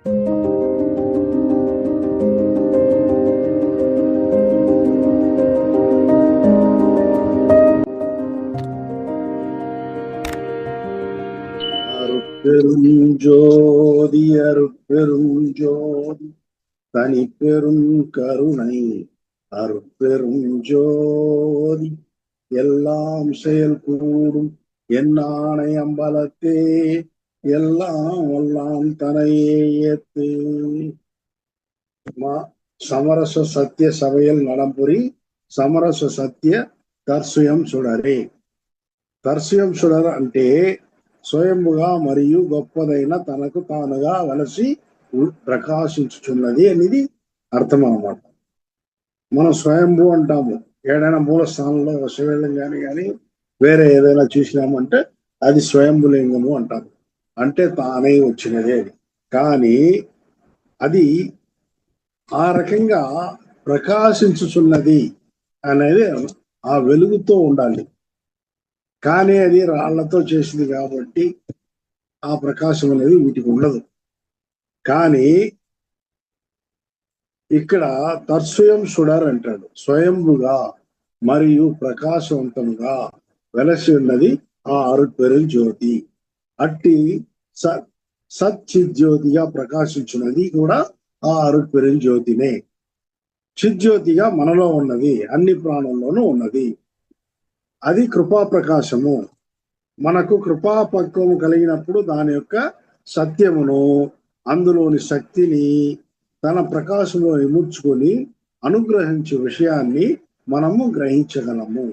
அருட்பெருஞ்சோதி அருட்பெருஞ்சோதி தனி பெரும் கருணை அருட்பெருஞ்சோதி எல்லாம் செயல் கூடும் என்னானை அம்பலத்தே எல்லாம் எல்லாம் தனையே ஏத்து. సమరస సత్య సభయల్ నడంపురి సమరస సత్య తర్సుయం సుడరే. తర్సుయం సుడర అంటే స్వయంగా మరియు గొప్పదైన తనకు తానుగా వలసి ప్రకాశించుచున్నది అనేది అర్థం అన్నమాట. మనం స్వయంభూ అంటాము. ఏదైనా మూల స్థానంలో శివలింగం కానీ వేరే ఏదైనా చూసినామంటే అది స్వయంభులింగము అంటాము. అంటే తానే వచ్చినదే. కానీ అది ఆ రకంగా ప్రకాశించుచున్నది అనేది ఆ వెలుగుతో ఉండాలి. కానీ అది రాళ్లతో చేసింది కాబట్టి ఆ ప్రకాశం అనేది వీటికి ఉండదు. కానీ ఇక్కడ తర్స్వయం సుడర్ అంటాడు. స్వయంభుగా మరియు ప్రకాశవంతంగా వెలసి ఉన్నది ఆ అరుట్పెరుంజ్యోతి. అట్టి సచ్చిజ్యోతిగా ప్రకాశించున్నది కూడా ఆ అరుట్పెరుంజ్యోతినే. చిజ్యోతిగా మనలో ఉన్నది, అన్ని ప్రాణుల్లోనూ ఉన్నది. అది కృపా ప్రకాశము. మనకు కృపాపక్వము కలిగినప్పుడు దాని యొక్క సత్యమును, అందులోని శక్తిని తన ప్రకాశంలో ఇముడ్చుకొని అనుగ్రహించే విషయాన్ని మనము గ్రహించగలము.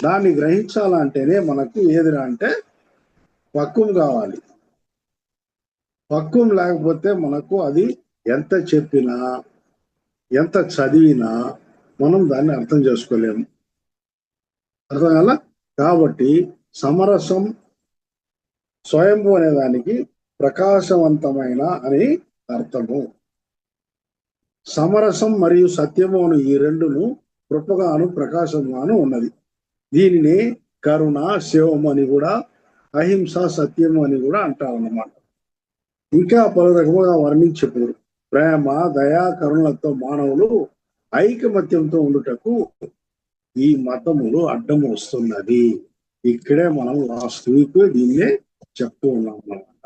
దాన్ని గ్రహించాలంటేనే మనకు ఏదిరా అంటే పక్వం కావాలి. పక్వం లేకపోతే మనకు అది ఎంత చెప్పినా ఎంత చదివినా మనం దాన్ని అర్థం చేసుకోలేము. అర్థం కాల. కాబట్టి సమరసం స్వయంభూ అనే దానికి ప్రకాశవంతమైన అని అర్థము. సమరసం మరియు సత్యము అను ఈ రెండును కృపగాను ప్రకాశంగాను ఉన్నది. దీనిని కరుణ, శివము అని కూడా, అహింస, సత్యము అని కూడా అంటారన్నమాట. ఇంకా పలు రకముగా వర్ణించప్పుడు ప్రేమ, దయా, కరుణలతో మానవులు ఐకమత్యంతో ఉండుటకు ఈ మతములు అడ్డం వస్తున్నది. ఇక్కడే మనం లాస్ట్ వీక్ దీన్నే చెప్తూ ఉన్నాం అన్నమాట.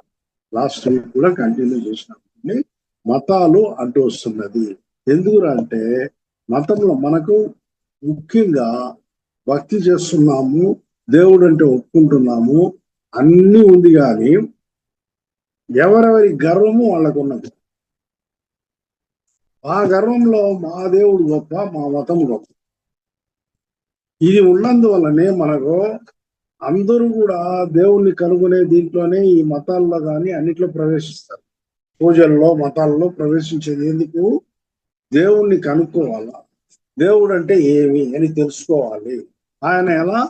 లాస్ట్ వీక్ కూడా కంటిన్యూ చేసినప్పుడు మతాలు అడ్డు వస్తున్నది. ఎందుకంటే మతంలో మనకు ముఖ్యంగా భక్తి చేస్తున్నాము, దేవుడు అంటే ఒప్పుకుంటున్నాము, అన్ని ఉంది. కానీ ఎవరెవరి గర్వము వాళ్ళకు ఉన్నది. ఆ గర్వంలో మా దేవుడు గొప్ప, మా మతం గొప్ప. ఇది ఉన్నందువల్లనే మనకు అందరూ కూడా దేవుణ్ణి కనుగొనే దీంట్లోనే ఈ మతాల్లో కానీ అన్నిట్లో ప్రవేశిస్తారు. పూజల్లో, మతాల్లో ప్రవేశించేది ఎందుకు? దేవుణ్ణి కనుక్కోవాలా, దేవుడు అంటే ఏమి అని తెలుసుకోవాలి, ఆయన ఎలా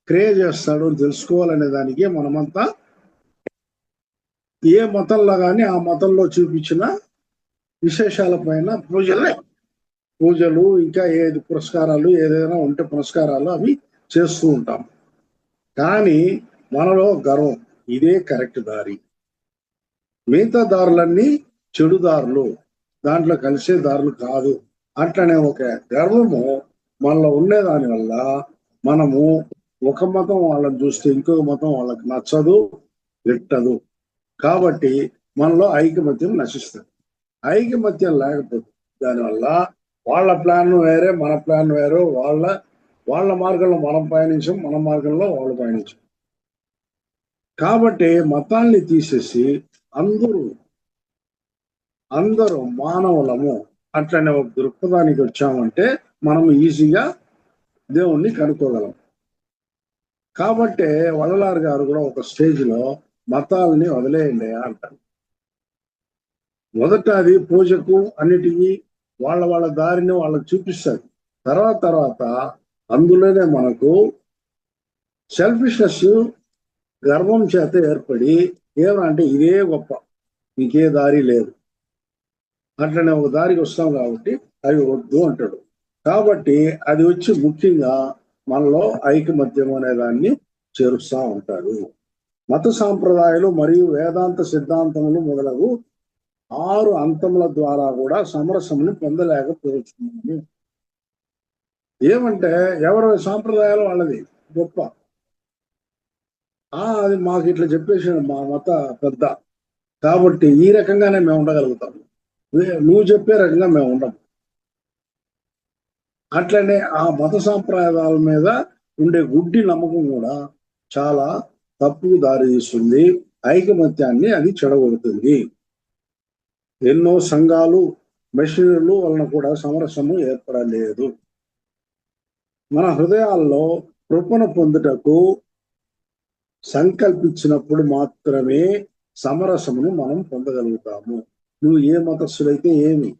క్రియ చేస్తాడు అని తెలుసుకోవాలనే దానికే మనమంతా ఏ మతంలో కానీ ఆ మతంలో చూపించిన విశేషాల పైన పూజలు ఇంకా ఏది పురస్కారాలు ఏదైనా ఉంటే పురస్కారాలు అవి చేస్తూ ఉంటాం. కానీ మనలో గర్వం, ఇదే కరెక్ట్ దారి, మిగతా దారులన్నీ చెడు దారులు, దాంట్లో కలిసే దారులు కాదు అట్లనే ఒక గర్వము మనలో ఉండేదాని వల్ల మనము ఒక మతం వాళ్ళని చూస్తే ఇంకొక మతం వాళ్ళకి నచ్చదు, గిట్టదు. కాబట్టి మనలో ఐకమత్యం నశిస్తుంది. ఐకమత్యం లేకపోతే దానివల్ల వాళ్ళ ప్లాన్ వేరే, మన ప్లాన్ వేరే, వాళ్ళ మార్గంలో మనం పయనించాం, మన మార్గంలో వాళ్ళు పయనించాం. కాబట్టి మతాల్ని తీసేసి అందరూ మానవులము అట్లనే ఒక దృక్పథానికి వచ్చామంటే మనం ఈజీగా దేవుణ్ణి కనుక్కోగలం. కాబట్టి వల్లలార్ గారు కూడా ఒక స్టేజ్లో మతాలని వదిలేయండి అంటారు. మొదట అది పూజకు అన్నిటికీ వాళ్ళ దారిని వాళ్ళకి చూపిస్తారు. తర్వాత అందులోనే మనకు సెల్ఫిష్నెస్, గర్వం చేత ఏర్పడి ఏమంటే ఇదే గొప్ప, ఇంకే దారి లేదు, అట్లనే ఒక దారికి వస్తాం కాబట్టి అవి వద్దు అంటాడు. కాబట్టి అది వచ్చి ముఖ్యంగా మనలో ఐకమత్యం అనే దాన్ని చేరుస్తూ ఉంటాడు. మత సాంప్రదాయాలు మరియు వేదాంత సిద్ధాంతములు మొదలగు 6 అంతముల ద్వారా కూడా సమరసమును పొందలేకపోతున్నాము. ఏమంటే ఎవరి సాంప్రదాయాలు వాళ్ళది గొప్ప. అది మాకు ఇట్లా చెప్పేసాడు మా మత పెద్ద, కాబట్టి ఈ రకంగానే మేము ఉండగలుగుతాము, నువ్వు చెప్పే రకంగా మేము ఉండము. అట్లనే ఆ మత సాంప్రదాయాల మీద ఉండే గుడ్డి నమ్మకం కూడా చాలా తప్పుకు దారి తీస్తుంది, ఐకమత్యాన్ని అది చెడగొడుతుంది. ఎన్నో సంఘాలు మెషినరీలు వలన కూడా సమరసము ఏర్పడలేదు. మన హృదయాల్లో కృపను పొందుటకు సంకల్పించినప్పుడు మాత్రమే సమరసమును మనం పొందగలుగుతాము. నువ్వు ఏ మతస్థుడైతే ఏమి,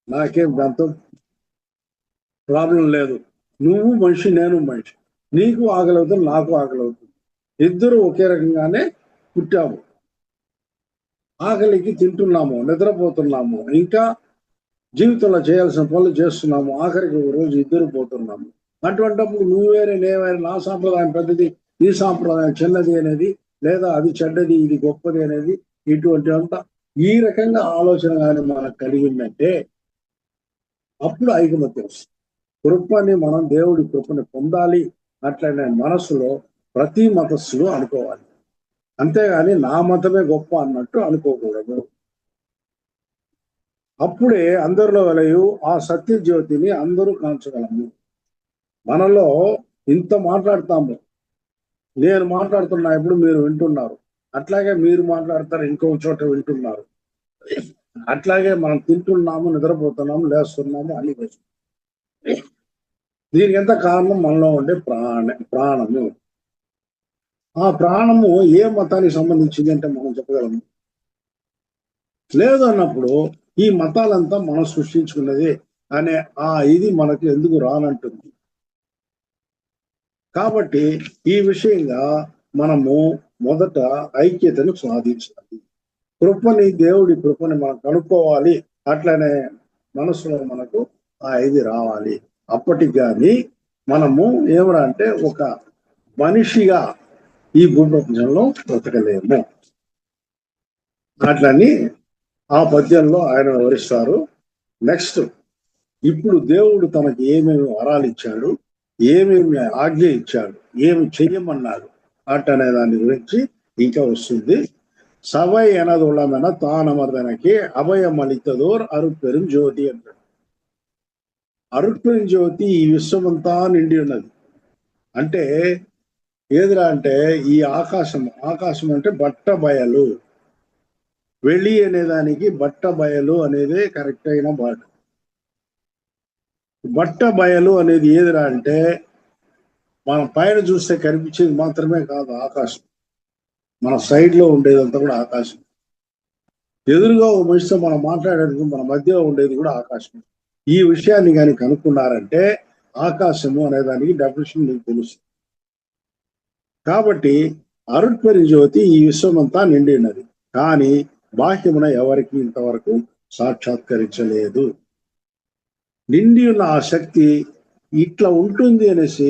నాకేం దాంతో ప్రాబ్లం లేదు. నువ్వు మనిషి, నేను మనిషి, నీకు ఆకలవుతుంది, నాకు ఆకలవుతుంది, ఇద్దరు ఒకే రకంగానే పుట్టాము, ఆకలికి తింటున్నాము, నిద్రపోతున్నాము, ఇంకా జీవితంలో చేయాల్సిన పనులు చేస్తున్నాము, ఆఖరికి ఒక రోజు ఇద్దరు పోతున్నాము. అటువంటిప్పుడు నువ్వు వేరే, నేవేరే, నా సాంప్రదాయం పెద్దది, ఈ సాంప్రదాయం చిన్నది అనేది, లేదా అది చెడ్డది ఇది గొప్పది అనేది, ఇటువంటి అంతా ఈ రకంగా ఆలోచన కానీ మనకు కలిగిందంటే అప్పుడు ఐకమత్యం వస్తుంది. కృపని మనం దేవుడి కృపని పొందాలి, అట్లనే మనసులో ప్రతి మతస్థులు అనుకోవాలి. అంతేగాని నా మతమే గొప్ప అన్నట్టు అనుకోకూడదు. అప్పుడే అందరిలో వెలయు ఆ సత్య జ్యోతిని అందరూ కాంచగలము. మనలో ఇంత మాట్లాడతాము, నేను మాట్లాడుతున్నా ఇప్పుడు మీరు వింటున్నారు, అట్లాగే మీరు మాట్లాడతారు ఇంకో చోట వింటున్నారు, అట్లాగే మనం తింటున్నాము, నిద్రపోతున్నాము, లేస్తున్నాము, అన్ని దీనికి ఎంత కారణం? మనలో ఉండే ప్రాణము. ఆ ప్రాణము ఏ మతానికి సంబంధించింది అంటే మనం చెప్పగలము? లేదు అన్నప్పుడు ఈ మతాలంతా మనం సృష్టించుకున్నది అనే ఇది మనకి ఎందుకు రానంటుంది. కాబట్టి ఈ విషయంగా మనము మొదట ఐక్యతను సాధించాలి. కృపని, దేవుడి కృపని మనం కనుక్కోవాలి. అట్లనే మనసులో మనకు ఇది రావాలి. అప్పటికి కానీ మనము ఏమరా అంటే ఒక మనిషిగా ఈ భూప్రపంచంలో బ్రతకలేము. అట్లని ఆ పద్యంలో ఆయన వివరిస్తారు. నెక్స్ట్, ఇప్పుడు దేవుడు తనకి ఏమేమి వరాలు ఇచ్చాడు, ఏమేమి ఆజ్ఞ ఇచ్చాడు, ఏమి చెయ్యమన్నాడు అనే దాని గురించి ఇంకా వస్తుంది. సవై ఎనదుళ్ళమెన తానమర్దనకి అభయం అளித்ததோர் అరుపెరుం జ్యోతి అంటాడు. అరుపెరుం జ్యోతి ఈ విశ్వమంతా నిండి ఉన్నది. అంటే ఏదిరా అంటే ఈ ఆకాశం అంటే బట్ట బయలు. వెళ్ళి అనేదానికి బట్ట బయలు అనేది కరెక్ట్ అయిన మాట. బట్ట బయలు అనేది ఏదిరా అంటే మనం పైన చూస్తే కనిపించేది మాత్రమే కాదు ఆకాశం, మన సైడ్ లో ఉండేదంతా కూడా ఆకాశం. ఎదురుగా ఒక మనిషితో మనం మాట్లాడేందుకు మన మధ్యలో ఉండేది కూడా ఆకాశం. ఈ విషయాన్ని కానీ కనుక్కున్నారంటే ఆకాశము అనేదానికి డెఫినేషన్ మీకు తెలుసు. కాబట్టి అరుట్పరి జ్యోతి ఈ విశ్వమంతా నిండి ఉన్నది, కానీ బాహ్యమున ఎవరికి ఇంతవరకు సాక్షాత్కరించలేదు. నిండి ఉన్న ఆ శక్తి ఇట్లా ఉంటుంది అనేసి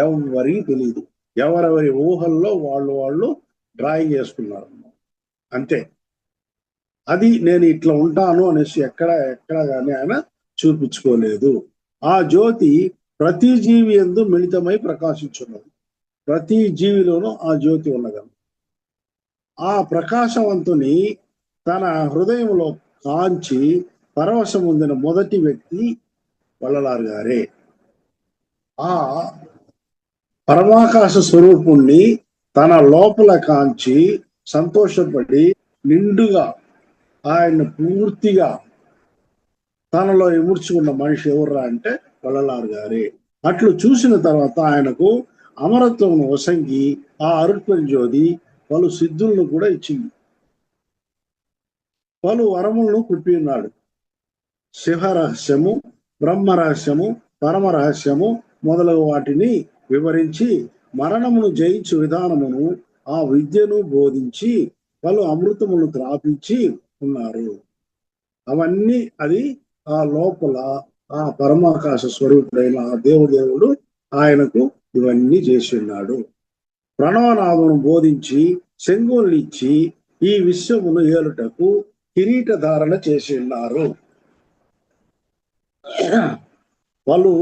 ఎవరికి తెలియదు. ఎవరెవరి ఊహల్లో వాళ్ళు డ్రాయింగ్ చేసుకున్నారు అంతే. అది నేను ఇట్లా ఉంటాను అనేసి ఎక్కడ కానీ ఆయన చూపించుకోలేదు. ఆ జ్యోతి ప్రతి జీవి యందు మిళితమై ప్రకాశించున్నది. ప్రతి జీవిలోనూ ఆ జ్యోతి ఉన్నది. ఆ ప్రకాశవంతుని తన హృదయంలో కాంచి పరవశం పొందిన మొదటి వ్యక్తి వల్లలారు గారే. ఆ పరమాకాశ స్వరూపుణ్ణి తన లోపల కాంచి సంతోషపడి నిండుగా ఆయన్ని పూర్తిగా తనలో ఇముడ్చుకున్న మనిషి ఎవర్రా అంటే వల్లలారు గారే. అట్లు చూసిన తర్వాత ఆయనకు అమరత్వం వసంగి ఆ అరుట్పరి జ్యోతి పలు సిద్ధులను కూడా ఇచ్చింది, పలు వరములను కుప్పి ఉన్నాడు. శివరహస్యము, బ్రహ్మ రహస్యము, పరమ రహస్యము మొదలగు వాటిని వివరించి మరణమును జయించు విధానమును ఆ విద్యను బోధించి పలు అమృతములు త్రాపించి ఉన్నారు. అవన్నీ అది ఆ లోపల ఆ పరమాకాశ స్వరూపుడైన ఆ దేవుడు ఆయనకు ఇవన్నీ చేసి ఉన్నాడు. ప్రణవనాథమును బోధించి శంగుల్నిచ్చి ఈ విశ్వమును ఏలుటకు కిరీట ధారణ చేసి ఉన్నారు. వాళ్ళు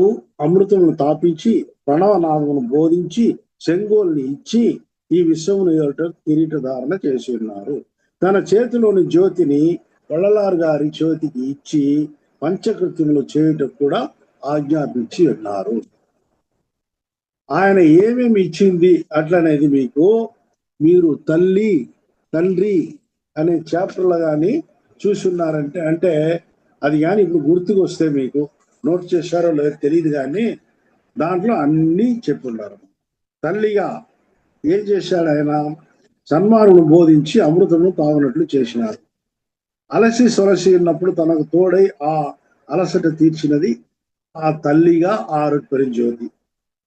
అమృతమును తాపించి ప్రణవనామమును బోధించి సెంగోల్ని ఇచ్చి ఈ విశ్వమును కిరీట ధారణ చేసి ఉన్నారు. తన చేతిలోని జ్యోతిని వள்ளలారు గారి చేతికి ఇచ్చి పంచకృత్యములు చేయుటకు కూడా ఆజ్ఞాపించి ఉన్నారు. ఆయన ఏమేమి ఇచ్చింది అట్లనేది మీకు మీరు తల్లి తండ్రి అనే చాప్టర్లో కానీ చూసున్నారంటే అంటే అది కానీ ఇప్పుడు గుర్తుకు వస్తే మీకు నోట్ చేశారో లేదో తెలియదు, కానీ దాంట్లో అన్నీ చెప్పున్నారు. తల్లిగా ఏం చేశాడు ఆయన? సన్మానులు బోధించి అమృతము తాగునట్లు చేసినారు. అలసి సొలసి ఉన్నప్పుడు తనకు తోడై ఆ అలసట తీర్చినది ఆ తల్లిగా ఆరుపరి జ్యోతి.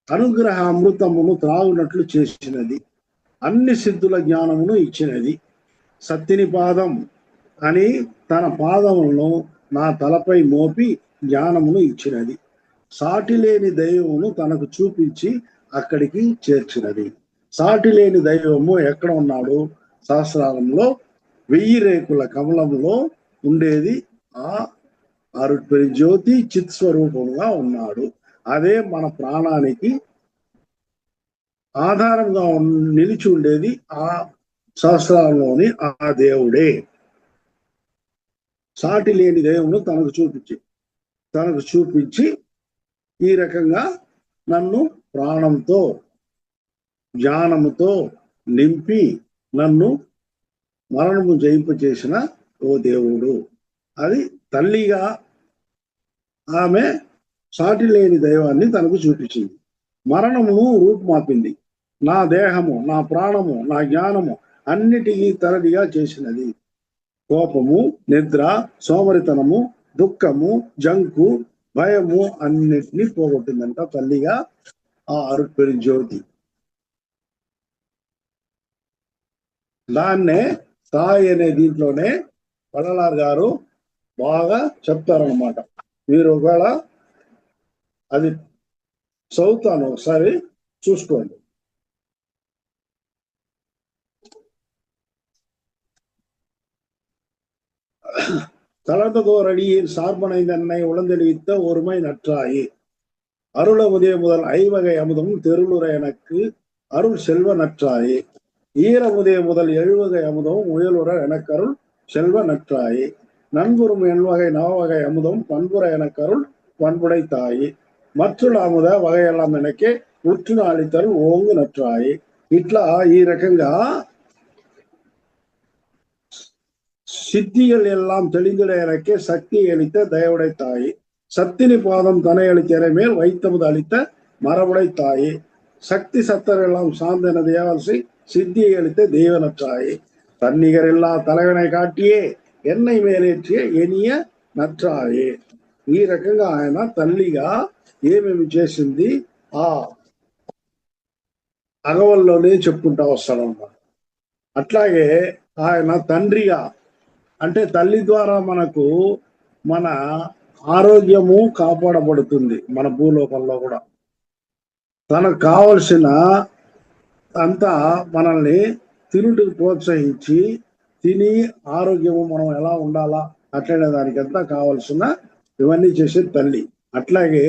అనుగ్రహ అమృతమును త్రాగునట్లు చేసినది. అన్ని సిద్ధుల జ్ఞానమును ఇచ్చినది. సత్తిని పాదం అని తన పాదములను నా తలపై మోపి జ్ఞానమును ఇచ్చినది. సాటి లేని దైవమును తనకు చూపించి అక్కడికి చేర్చినది. సాటి లేని దైవము ఎక్కడ ఉన్నాడు? సహస్రాలంలో 1000 రేకుల కమలంలో ఉండేది ఆ అరుట్పరి జ్యోతి చిత్ స్వరూపంగా ఉన్నాడు. అదే మన ప్రాణానికి ఆధారంగా నిలిచి ఉండేది ఆ సహస్రాలంలోని ఆ దేవుడే. సాటి లేని దేవుడు తనకు చూపించి ఈ రకంగా నన్ను ప్రాణంతో జ్ఞానముతో నింపి నన్ను మరణము జయింపచేసిన ఓ దేవుడు. అది తల్లిగా ఆమె సాటి లేని దైవాన్ని తనకు చూపించింది. మరణమును రూపుమాపింది. నా దేహము, నా ప్రాణము, నా జ్ఞానము అన్నిటికీ తరడిగా చేసినది. కోపము, నిద్ర, సోమరితనము, దుఃఖము, జంకు, భయము అన్నిటినీ పోగొట్టిందంట తల్లిగా ఆ అరుట్పరి జ్యోతి. దాన్నే తాయి అనే దీంట్లోనే వள்ளలార్ గారు బాగా చెప్తారనమాట. మీరు ఒకవేళ అది చదువుతాను, ఒకసారి చూసుకోండి. தளர்ந்ததோரடியில் சார்பனைந்தன்னை உளந்தெளிவித்த ஒருமை நற்றாயே. அருள முதே முதல் ஐவகை அமுதமும் தெருளுரை எனக்கு அருள் செல்வ நற்றாயே. ஈரமுதே முதல் 7 அமுதமும் முயலுற எனக்கருள் செல்வ நற்றாயே. நண்புறும் எண்வகை நவவகை அமுதம் பண்புற எனக்கருள் பண்புடை தாயே. మత్తుల అముద వగయెల్లం వెనకే ఉట్టును అళితరు ఓంగు నట్రాయి. ఇట్లా ఈ రకంగా சித்திகள் எல்லாம் தெளிந்திட எனக்கே சக்தி அளித்த தயவுடை தாயே. சத்தினி பாதம் தனை அளித்தரை மேல் வைத்தமுது அளித்த மரபுடை தாயே. சக்தி சத்தர் எல்லாம் சார்ந்தன தேவசை சித்தியை அளித்த தெய்வனற்றாயே. தன்னிகர் எல்லா தலைவனை காட்டியே என்னை మేలేற்றிய ఎనియ నట్రాయే. ఈ రకంగా ఆయన తల్లిగా ఏమేమి చేసింది ఆ అగవల్లోనే చెప్పుకుంటా వస్తాడన్నమాట. అట్లాగే ఆయన తండ్రిగా అంటే తల్లి ద్వారా మనకు మన ఆరోగ్యము కాపాడబడుతుంది. మన భూలోకంలో కూడా తనకు కావలసిన అంతా మనల్ని తినుటికి ప్రోత్సహించి తిని ఆరోగ్యము మనం ఎలా ఉండాలా అట్లనే దానికంతా కావలసిన ఇవన్నీ చేసే తల్లి. అట్లాగే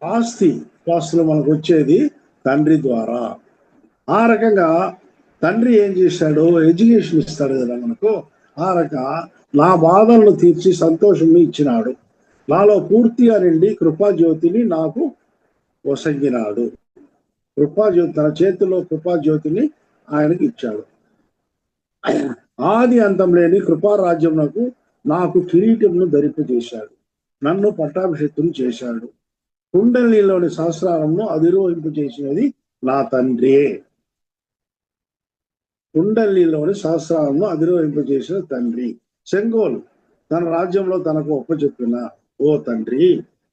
పాస్తులు మనకు వచ్చేది తండ్రి ద్వారా. ఆ రకంగా తండ్రి ఏం చేశాడు? ఎడ్యుకేషన్ ఇస్తాడు కదా మనకు. ఆ రకంగా నా బాధలను తీర్చి సంతోషం ఇచ్చినాడు. నాలో పూర్తిగా నిండి కృపాజ్యోతిని నాకు వసంగినాడు. కృపాజ్యోతి తన చేతిలో కృపాజ్యోతిని ఆయనకి ఇచ్చాడు. ఆది అంతం లేని కృపారాజ్యమునకు నాకు కిరీటమును ధరింపజేశాడు. నన్ను పట్టాభిషేకం చేశాడు. కుండలిలోని సహస్రాలను అధిరోహింపు చేసినది నా తండ్రి. కుండలిలోని సహస్రాలను అధిరోహింపు చేసిన తండ్రి. సెంగోల్ తన రాజ్యంలో తనకు ఒప్పచెప్పిన ఓ తండ్రి.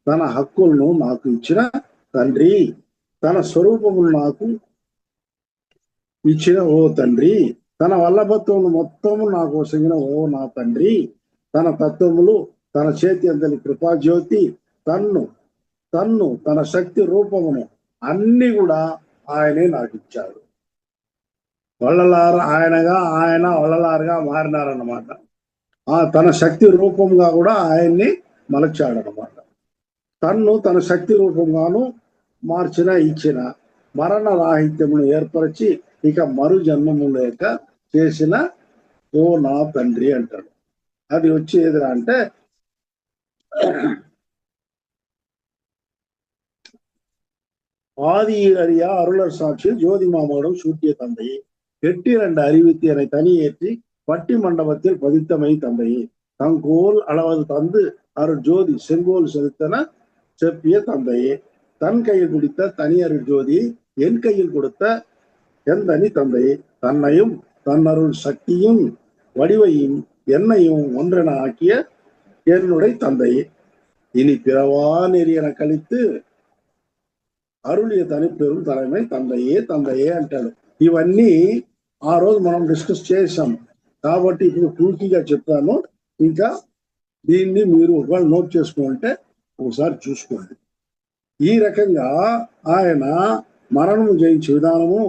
తన హక్కులను నాకు ఇచ్చిన తండ్రి. తన స్వరూపమును నాకు ఇచ్చిన ఓ తండ్రి. తన వల్లభత్వమును మొత్తము నాకు వసంగిన ఓ నా తండ్రి. తన తత్వములు, తన చేతి అంతని కృపాజ్యోతి, తన శక్తి రూపమును అన్ని కూడా ఆయనే నాకు ఇచ్చాడు. వల్లలారు ఆయన వల్లలారుగా మారినారన్నమాట. తన శక్తి రూపంగా కూడా ఆయన్ని మలచాడనమాట. తన్ను తన శక్తి రూపంగాను మార్చిన ఇచ్చిన మరణ రాహిత్యమును ఏర్పరిచి ఇక మరు జన్మము లేక చేసిన ఓ నా తండ్రి అంటాడు. అది వచ్చేది అంటే ஆதி அறியா அருளர் சாட்சி ஜோதி மாமோடம் சூட்டிய தந்தையே, எட்டிரண்டு அறிவித்தியனை தனியேற்றி பட்டி மண்டபத்தில் பதித்தமை தந்தையே, தங்கோல் அளவது தந்து அருள் ஜோதி செங்கோல் செலுத்தன செப்பிய தந்தையே, தன் கையில் பிடித்த தனி அருள் ஜோதி என் கையில் கொடுத்த என் தனி தந்தையே, தன்னையும் தன்னருள் சக்தியும் வடிவையும் என்னையும் ஒன்றென ஆக்கிய என்னுடைய தந்தையே, இனி பிறவா நெறியென கழித்து అరుళియ తనిపేరు తలమై తందయే తందయే అంటాడు. ఇవన్నీ ఆ రోజు మనం డిస్కస్ చేసాం కాబట్టి ఇప్పుడు పూర్తిగా చెప్పాను. ఇంకా దీన్ని మీరు ఒకవేళ నోట్ చేసుకుంటే ఒకసారి చూసుకోండి. ఈ రకంగా ఆయన మరణము జయించే విధానము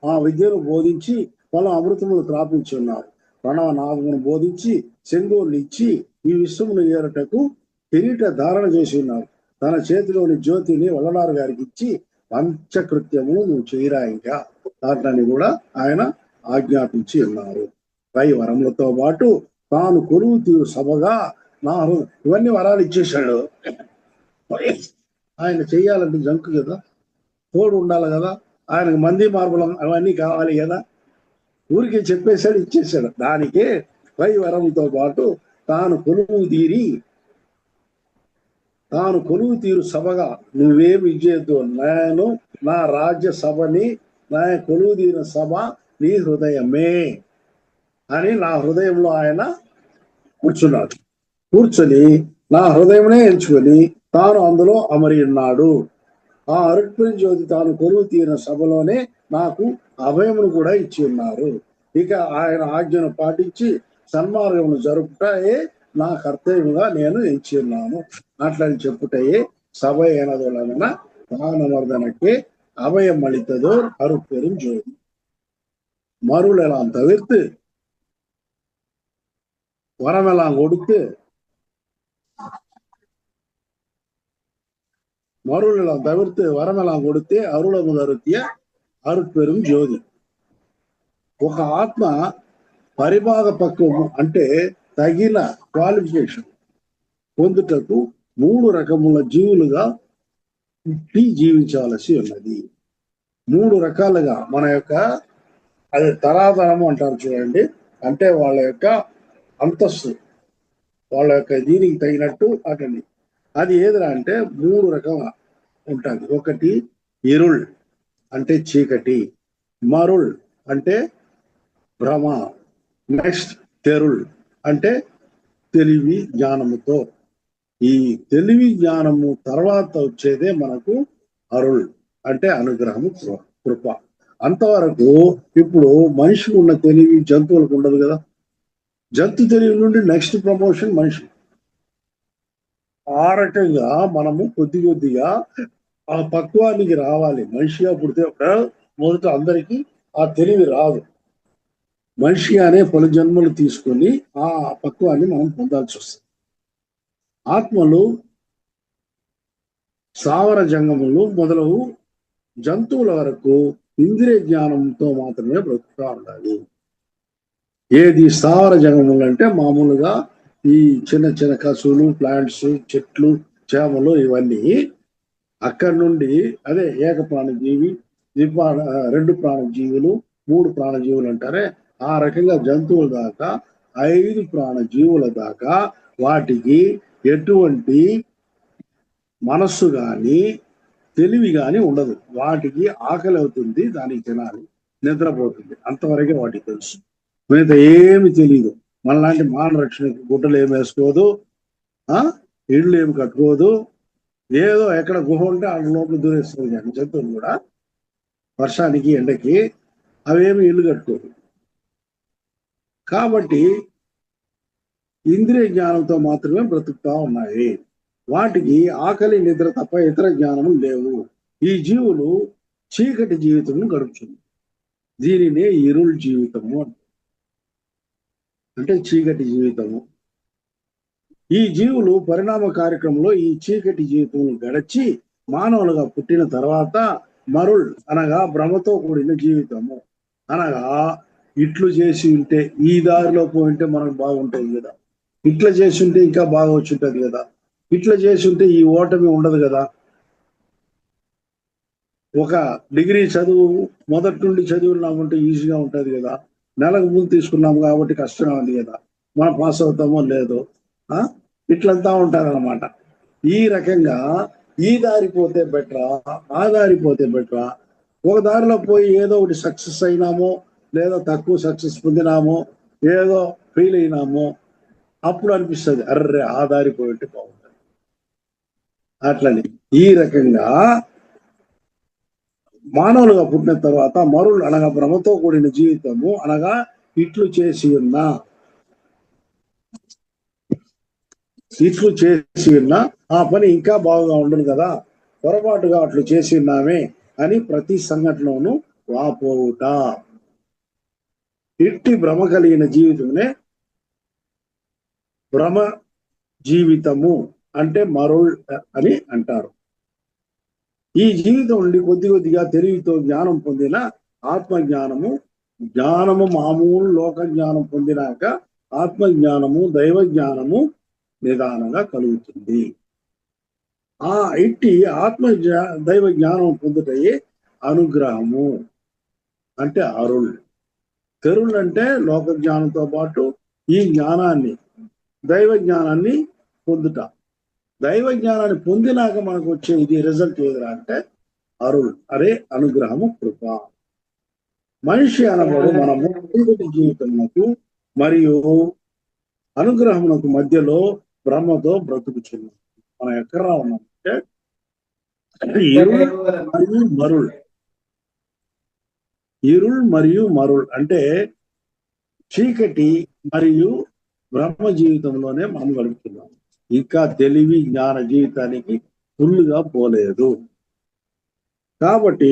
ఆ విద్యను బోధించి వాళ్ళ అమృతమును ప్రాపించి ఉన్నారు. ప్రణవనాథమును బోధించి సెంగోళ్ళు ఇచ్చి ఈ విశ్వమును ఏరటకు కిరీట ధారణ చేసి ఉన్నారు. తన చేతిలోని జ్యోతిని వల్లనారు గారికి ఇచ్చి పంచకృత్యము నువ్వు చేయరా ఇంకా దాంట్లని కూడా ఆయన ఆజ్ఞాపించి ఉన్నారు. పై వరములతో పాటు తాను కొలువు తీరు సభగా ఇవన్నీ వరాలు ఇచ్చేశాడు. ఆయన చెయ్యాలంటే జంకు కదా, తోడు ఉండాలి కదా, ఆయనకు మంది మార్పులం అవన్నీ కావాలి కదా, ఊరికి చెప్పేశాడు, ఇచ్చేశాడు. దానికే పై వరంతో పాటు తాను కొలువు తీరు సభగా నువ్వేమి ఇచ్చేద్దు, నేను నా రాజ్య సభని నా కొలువు తీరిన సభ నీ హృదయమే అని నా హృదయంలో ఆయన కూర్చున్నాడు. కూర్చొని నా హృదయమే ఎంచుకొని తాను అందులో అమరి ఉన్నాడు. ఆ అరుట్పరి జ్యోతి తాను కొలువు తీరిన సభలోనే నాకు అభయమును కూడా ఇచ్చి ఉన్నారు. ఇక ఆయన ఆజ్ఞను పాటించి సన్మార్గమును జరుపుటయే నా కర్తవ్యంగా నేను ఎంచి ఉన్నాను. అట్లని చెప్పుటయే సభ ఏనదోళన தானமர்தனுக்கு அபயம் அளித்ததோர் அருட்பெரும் ஜோதி. மருளெல்லாம் தவிர்த்து வரமெல்லாம் கொடுத்து అరుళము దొరికియ అరుట్పెరుం జ్యోతి. ఒక ఆత్మ పరిభాగ పక్వము అంటే తగిన క్వాలిఫికేషన్ పొందుటకు 3 రకముల జీవులుగా పుట్టి జీవించాల్సి ఉన్నది. 3 రకాలుగా మన యొక్క అది తరాతరము అంటారు చూడండి, అంటే వాళ్ళ యొక్క అంతస్తు వాళ్ళ యొక్క దీనికి తగినట్టు అటండి. అది ఏదిరా అంటే 3 రకంగా ఉంటుంది. ఒకటి ఇరుళ్ అంటే చీకటి, మరుళ్ అంటే భ్రమ, నెక్స్ట్ తెరుళ్ అంటే తెలివి జ్ఞానముతో. ఈ తెలివి జ్ఞానము తర్వాత వచ్చేదే మనకు అరుళ్ అంటే అనుగ్రహము, కృప. అంతవరకు ఇప్పుడు మనిషికి ఉన్న తెలివి జంతువులకు ఉండదు కదా. జంతు తెలివి నుండి నెక్స్ట్ ప్రమోషన్ మనిషి. ఆ రకంగా మనము కొద్ది కొద్దిగా ఆ పక్వానికి రావాలి. మనిషిగా పుడితే మొదట అందరికీ ఆ తెలివి రాదు. మనిషిగానే పలు జన్మలు తీసుకొని ఆ పక్వాన్ని మనం పొందాల్సి వస్తుంది. ఆత్మలు స్థావర జంగములు మొదలగు జంతువుల వరకు ఇంద్రియ జ్ఞానంతో మాత్రమే బ్రతుకుతూ ఉండాలి. ఏది స్థావర జంగములు అంటే మామూలుగా ఈ చిన్న చిన్న కసులు, ప్లాంట్స్, చెట్లు, చేమలు ఇవన్నీ అక్కడి నుండి అదే ఏక ప్రాణజీవి, 2 ప్రాణజీవులు, 3 ప్రాణజీవులు అంటారే ఆ రకంగా జంతువుల దాకా 5 ప్రాణజీవుల దాకా వాటికి ఎటువంటి మనస్సు కానీ తెలివి కానీ ఉండదు. వాటికి ఆకలి అవుతుంది, దానికి తినాలి, నిద్రపోతుంది, అంతవరకే వాటికి తెలుసు. మిగతా ఏమి తెలియదు. మనలాంటి మాన రక్షణకి గుడ్డలు ఏమి వేసుకోదు, ఇళ్ళు ఏమి కట్టుకోదు, ఏదో ఎక్కడ గుహ ఉంటే ఆ లోపల దూరేస్తుంది. కానీ జంతువులు కూడా వర్షానికి ఎండకి అవేమి ఇల్లు కట్టుకోదు. కాబట్టి ఇంద్రియ జ్ఞానంతో మాత్రమే బ్రతుకుతా ఉన్నాయి. వాటికి ఆకలి, నిద్ర తప్ప ఇతర జ్ఞానము లేవు. ఈ జీవులు చీకటి జీవితము గడుపుతుంది. దీనినే ఇరుள் జీవితము అంటే చీకటి జీవితము. ఈ జీవులు పరిణామ కార్యక్రమంలో ఈ చీకటి జీవితం గడిచి మానవులుగా పుట్టిన తర్వాత మరుల్ అనగా భ్రమతో కూడిన జీవితము అనగా ఇట్లు చేసి ఉంటే ఈ దారిలో పోయింటే మనకు బాగుంటుంది కదా, ఇట్లా చేసి ఉంటే ఇంకా బాగా వచ్చి ఉంటది కదా, ఇట్లా చేసి ఉంటే ఈ ఓటమి ఉండదు కదా. ఒక డిగ్రీ చదువు మొదటి నుండి చదువున్నామంటే ఈజీగా ఉంటది కదా, నెలకు ముందు తీసుకున్నాము కాబట్టి కష్టంగా ఉంది కదా, మనం పాస్ అవుతామో లేదో ఇట్లంతా ఉంటారనమాట. ఈ రకంగా ఈ దారి పోతే బెటరా, ఆ దారి పోతే బెటరా, ఒక దారిలో పోయి ఏదో ఒకటి సక్సెస్ అయినామో లేదా తక్కువ సక్సెస్ పొందినామో ఏదో ఫెయిల్ అయినామో అప్పుడు అనిపిస్తుంది అర్రే ఆ దారి పోయిట్టు బాగుంటుంది. అట్లని ఈ రకంగా మానవులుగా పుట్టిన తర్వాత మరులు అనగా భ్రమతో కూడిన జీవితము అనగా ఇట్లు చేసి ఉన్న ఆ పని ఇంకా బాగుగా ఉండదు కదా, పొరపాటుగా అట్లు చేసి ఉన్నామే అని ప్రతి సంఘటనలోనూ వాపోవుట. ఇట్టి భ్రమ కలిగిన జీవితమునే భ్రమ జీవితము అంటే మరుల్ అని అంటారు. ఈ జీవితం నుండి కొద్ది కొద్దిగా తెలివితో జ్ఞానం పొందిన ఆత్మజ్ఞానము, జ్ఞానము మామూలు లోక జ్ఞానం పొందినాక ఆత్మజ్ఞానము దైవ జ్ఞానము నిదానంగా కలుగుతుంది. ఆ ఇట్టి దైవ జ్ఞానం పొందుటయే అనుగ్రహము అంటే అరుళ్. తెరుళ్ళు అంటే లోక జ్ఞానంతో పాటు ఈ జ్ఞానాన్ని దైవ జ్ఞానాన్ని పొందుట. దైవ జ్ఞానాన్ని పొందినాక మనకు వచ్చే ఇది రిజల్ట్ ఏదిరా అంటే అరుళ్, అరే అనుగ్రహము కృప. మనిషి అనబడు మనము జీవితమునకు మరియు అనుగ్రహమునకు మధ్యలో బ్రహ్మతో బ్రతుకుచున్నాం. మనం ఎక్కడ ఉన్నామంటే మరియు మరుళ్. ఇరుళ్ మరియు మరుళ్ అంటే చీకటి మరియు బ్రహ్మ జీవితంలోనే మనం గడుపుతున్నాం. ఇంకా తెలివి జ్ఞాన జీవితానికి ఫుల్గా పోలేదు. కాబట్టి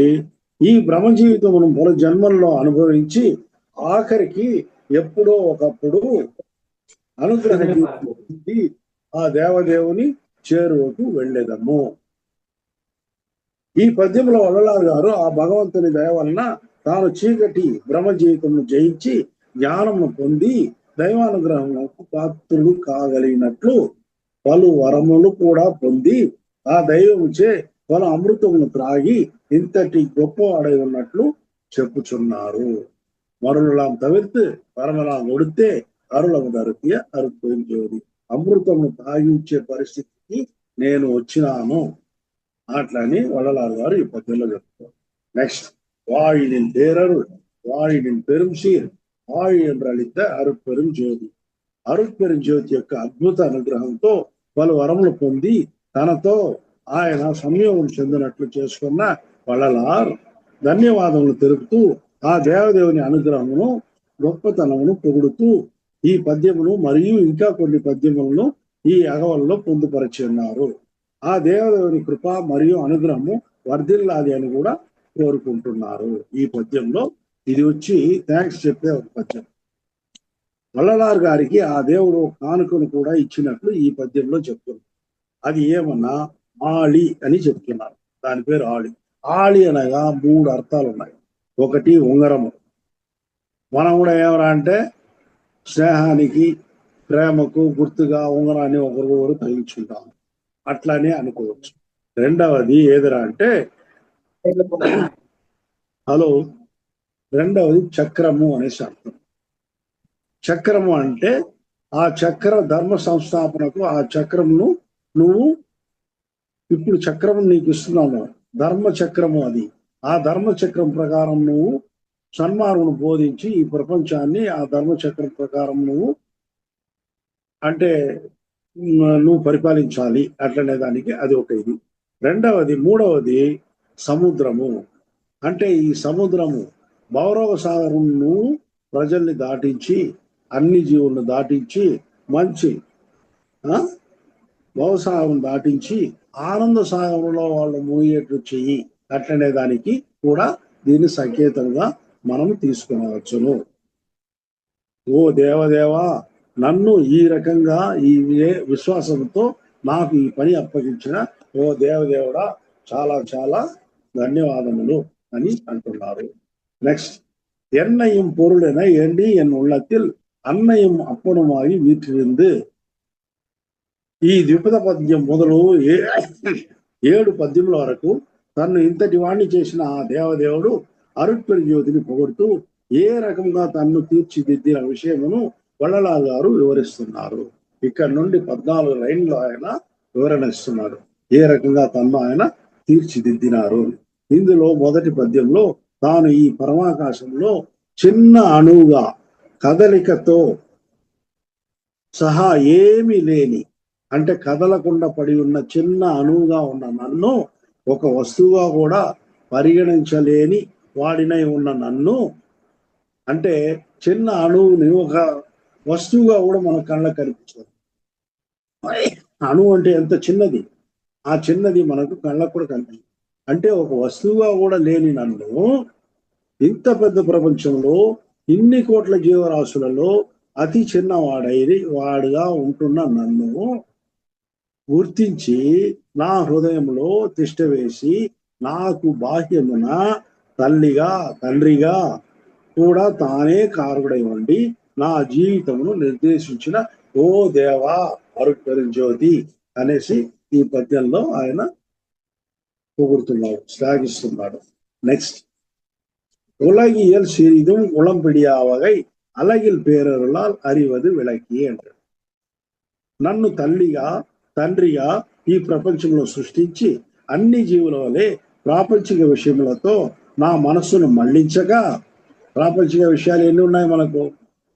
ఈ బ్రహ్మ జీవితం మనం మూల జన్మల్లో అనుభవించి ఆఖరికి ఎప్పుడో ఒకప్పుడు అనుగ్రహ జీవితం ఆ దేవదేవుని చేరువకు వెళ్ళేదము. ఈ పద్యంలో వల్లలార్ గారు ఆ భగవంతుని దయ వలన తాను చీకటి బ్రహ్మ జీవితంను జయించి జ్ఞానము పొంది దైవానుగ్రహములకు పాత్రుడు కాగలిగినట్లు పలు వరములు కూడా పొంది ఆ దైవముచే పలు అమృతమును త్రాగి ఇంతటి గొప్ప అడై ఉన్నట్లు చెప్పుచున్నారు. మరులాం తవిర్తు పరమలాం కొడితే అరుళము దొరికియ అరుపోయించేది. అమృతము తాగించే పరిస్థితికి నేను వచ్చినాను అట్లని వల్లలార్ గారు ఈ పద్యంలో చెప్తారు. నెక్స్ట్, వాయినిన్ పేరరుள் వాయినిన్ பெரும் சீர் వాయి என்றளித்த అరుపెరుం జ్యోతి. అరుపెరుం జ్యోతి యొక్క అద్భుత అనుగ్రహంతో పలు వరములు పొంది తనతో ఆయన సంయోగం చెందినట్లు చేసుకున్న వల్లలార్ ధన్యవాదములు తెలుపుతూ ఆ దేవదేవుని అనుగ్రహమును గొప్పతనమును పొగుడుతూ ఈ పద్యమును మరియు ఇంకా కొన్ని పద్యములను ఈ అగవల్లో పొందుపరిచి ఉన్నారు. ఆ దేవదేవుని కృప మరియు అనుగ్రహము వర్ధిల్లాలి అని కూడా కోరుకుంటున్నారు. ఈ పద్యంలో ఇది వచ్చి థ్యాంక్స్ చెప్పే ఒక పద్యం. వల్లలార్ గారికి ఆ దేవుడు కానుకను కూడా ఇచ్చినట్లు ఈ పద్యంలో చెప్తున్నారు. అది ఏమన్నా ఆళి అని చెప్తున్నారు. దాని పేరు ఆళి. ఆళి అనగా 3 అర్థాలు ఉన్నాయి. ఒకటి ఉంగరము. మనం కూడా ఏమరా అంటే స్నేహానికి ప్రేమకు గుర్తుగా ఉంగరాన్ని ఒకరికొకరు తగిలించుకుంటాము, అట్లానే అనుకోవచ్చు. రెండవది ఏదిరా అంటే రెండవది చక్రము అనేసి అర్థం. చక్రము అంటే ఆ చక్ర ధర్మ సంస్థాపనకు ఆ చక్రమును నువ్వు ఇప్పుడు చక్రము నీకు ఇస్తున్నావు, ధర్మ చక్రము అది. ఆ ధర్మ చక్రం ప్రకారం నువ్వు సన్మార్గమును బోధించి ఈ ప్రపంచాన్ని ఆ ధర్మ చక్రం ప్రకారం నువ్వు అంటే నువ్వు పరిపాలించాలి అట్లనే దానికి అది ఒక ఇది. మూడవది సముద్రము. అంటే ఈ సముద్రము భౌరవ సాగరంను ప్రజల్ని దాటించి అన్ని జీవులను దాటించి మంచి భవసాగరం దాటించి ఆనంద సాగరంలో వాళ్ళు మూయేట్లు చెయ్యి అట్లనే దానికి కూడా దీన్ని సంకేతంగా మనం తీసుకునవచ్చును. ఓ దేవదేవా నన్ను ఈ రకంగా ఈ విశ్వాసంతో నాకు ఈ పని అప్పగించిన ఓ దేవదేవుడా చాలా చాలా ధన్యవాదములు అని అంటున్నారు. నెక్స్ట్, ఎన్నయం పొరులెన ఎండి ఎన్ உள்ளத்தில் అన్నయం అప్పణమాగి వీటిరింది. ఈ ద్విపద పద్యం మొదలు 7 పద్యముల వరకు తను ఇంతటి వాణ్ణి చేసిన ఆ దేవదేవుడు అరుట్పరి జ్యోతిని పొగుడుతూ ఏ రకంగా తన్ను తీర్చిదిద్దిన విషయమును వల్లలాల్ గారు వివరిస్తున్నారు. ఇక్కడ నుండి 14 లైన్లు ఆయన వివరణ ఇస్తున్నాడు, ఏ రకంగా తన్ను ఆయన తీర్చిదిద్దినారు. ఇందులో మొదటి పద్యంలో తాను ఈ పరమాకాశంలో చిన్న అణువుగా కదలికతో సహా ఏమీ లేని, అంటే కదలకుండా పడి ఉన్న చిన్న అణువుగా ఉన్న నన్ను ఒక వస్తువుగా కూడా పరిగణించలేని వాడినై ఉన్న నన్ను, అంటే చిన్న అణువుని ఒక వస్తువుగా కూడా మన కళ్ళకు కనిపించదు. అణువు అంటే ఎంత చిన్నది, ఆ చిన్నది మనకు కళ్ళకు కూడా కనిపించదు. అంటే ఒక వస్తువుగా కూడా లేని నన్ను ఇంత పెద్ద ప్రపంచంలో ఇన్ని కోట్ల జీవరాశులలో అతి వాడుగా ఉంటున్న నన్ను గుర్తించి నా హృదయంలో తిష్టవేసి నాకు బాహ్యమున తల్లిగా తండ్రిగా కూడా తానే కారకుడై ఉండి నా జీవితమును నిర్దేశించిన ఓ దేవా అరుట్పరి జ్యోతి అనేసి ఈ పద్యంలో ఆయన పొగుడుతున్నాడు, శ్లాఘిస్తున్నాడు. నెక్స్ట్, உலகியல் சிறிதும் உளம்பிடியாவகை అలగిల్ పేరరులాల్ అరివది విளக்கி అంటాడు. నన్ను తల్లిగా తండ్రిగా ఈ ప్రపంచంలో సృష్టించి అన్ని జీవుల వలె ప్రాపంచిక విషయములతో నా మనస్సును మళ్లించగా, ప్రాపంచిక విషయాలు ఎన్ని ఉన్నాయి మనకు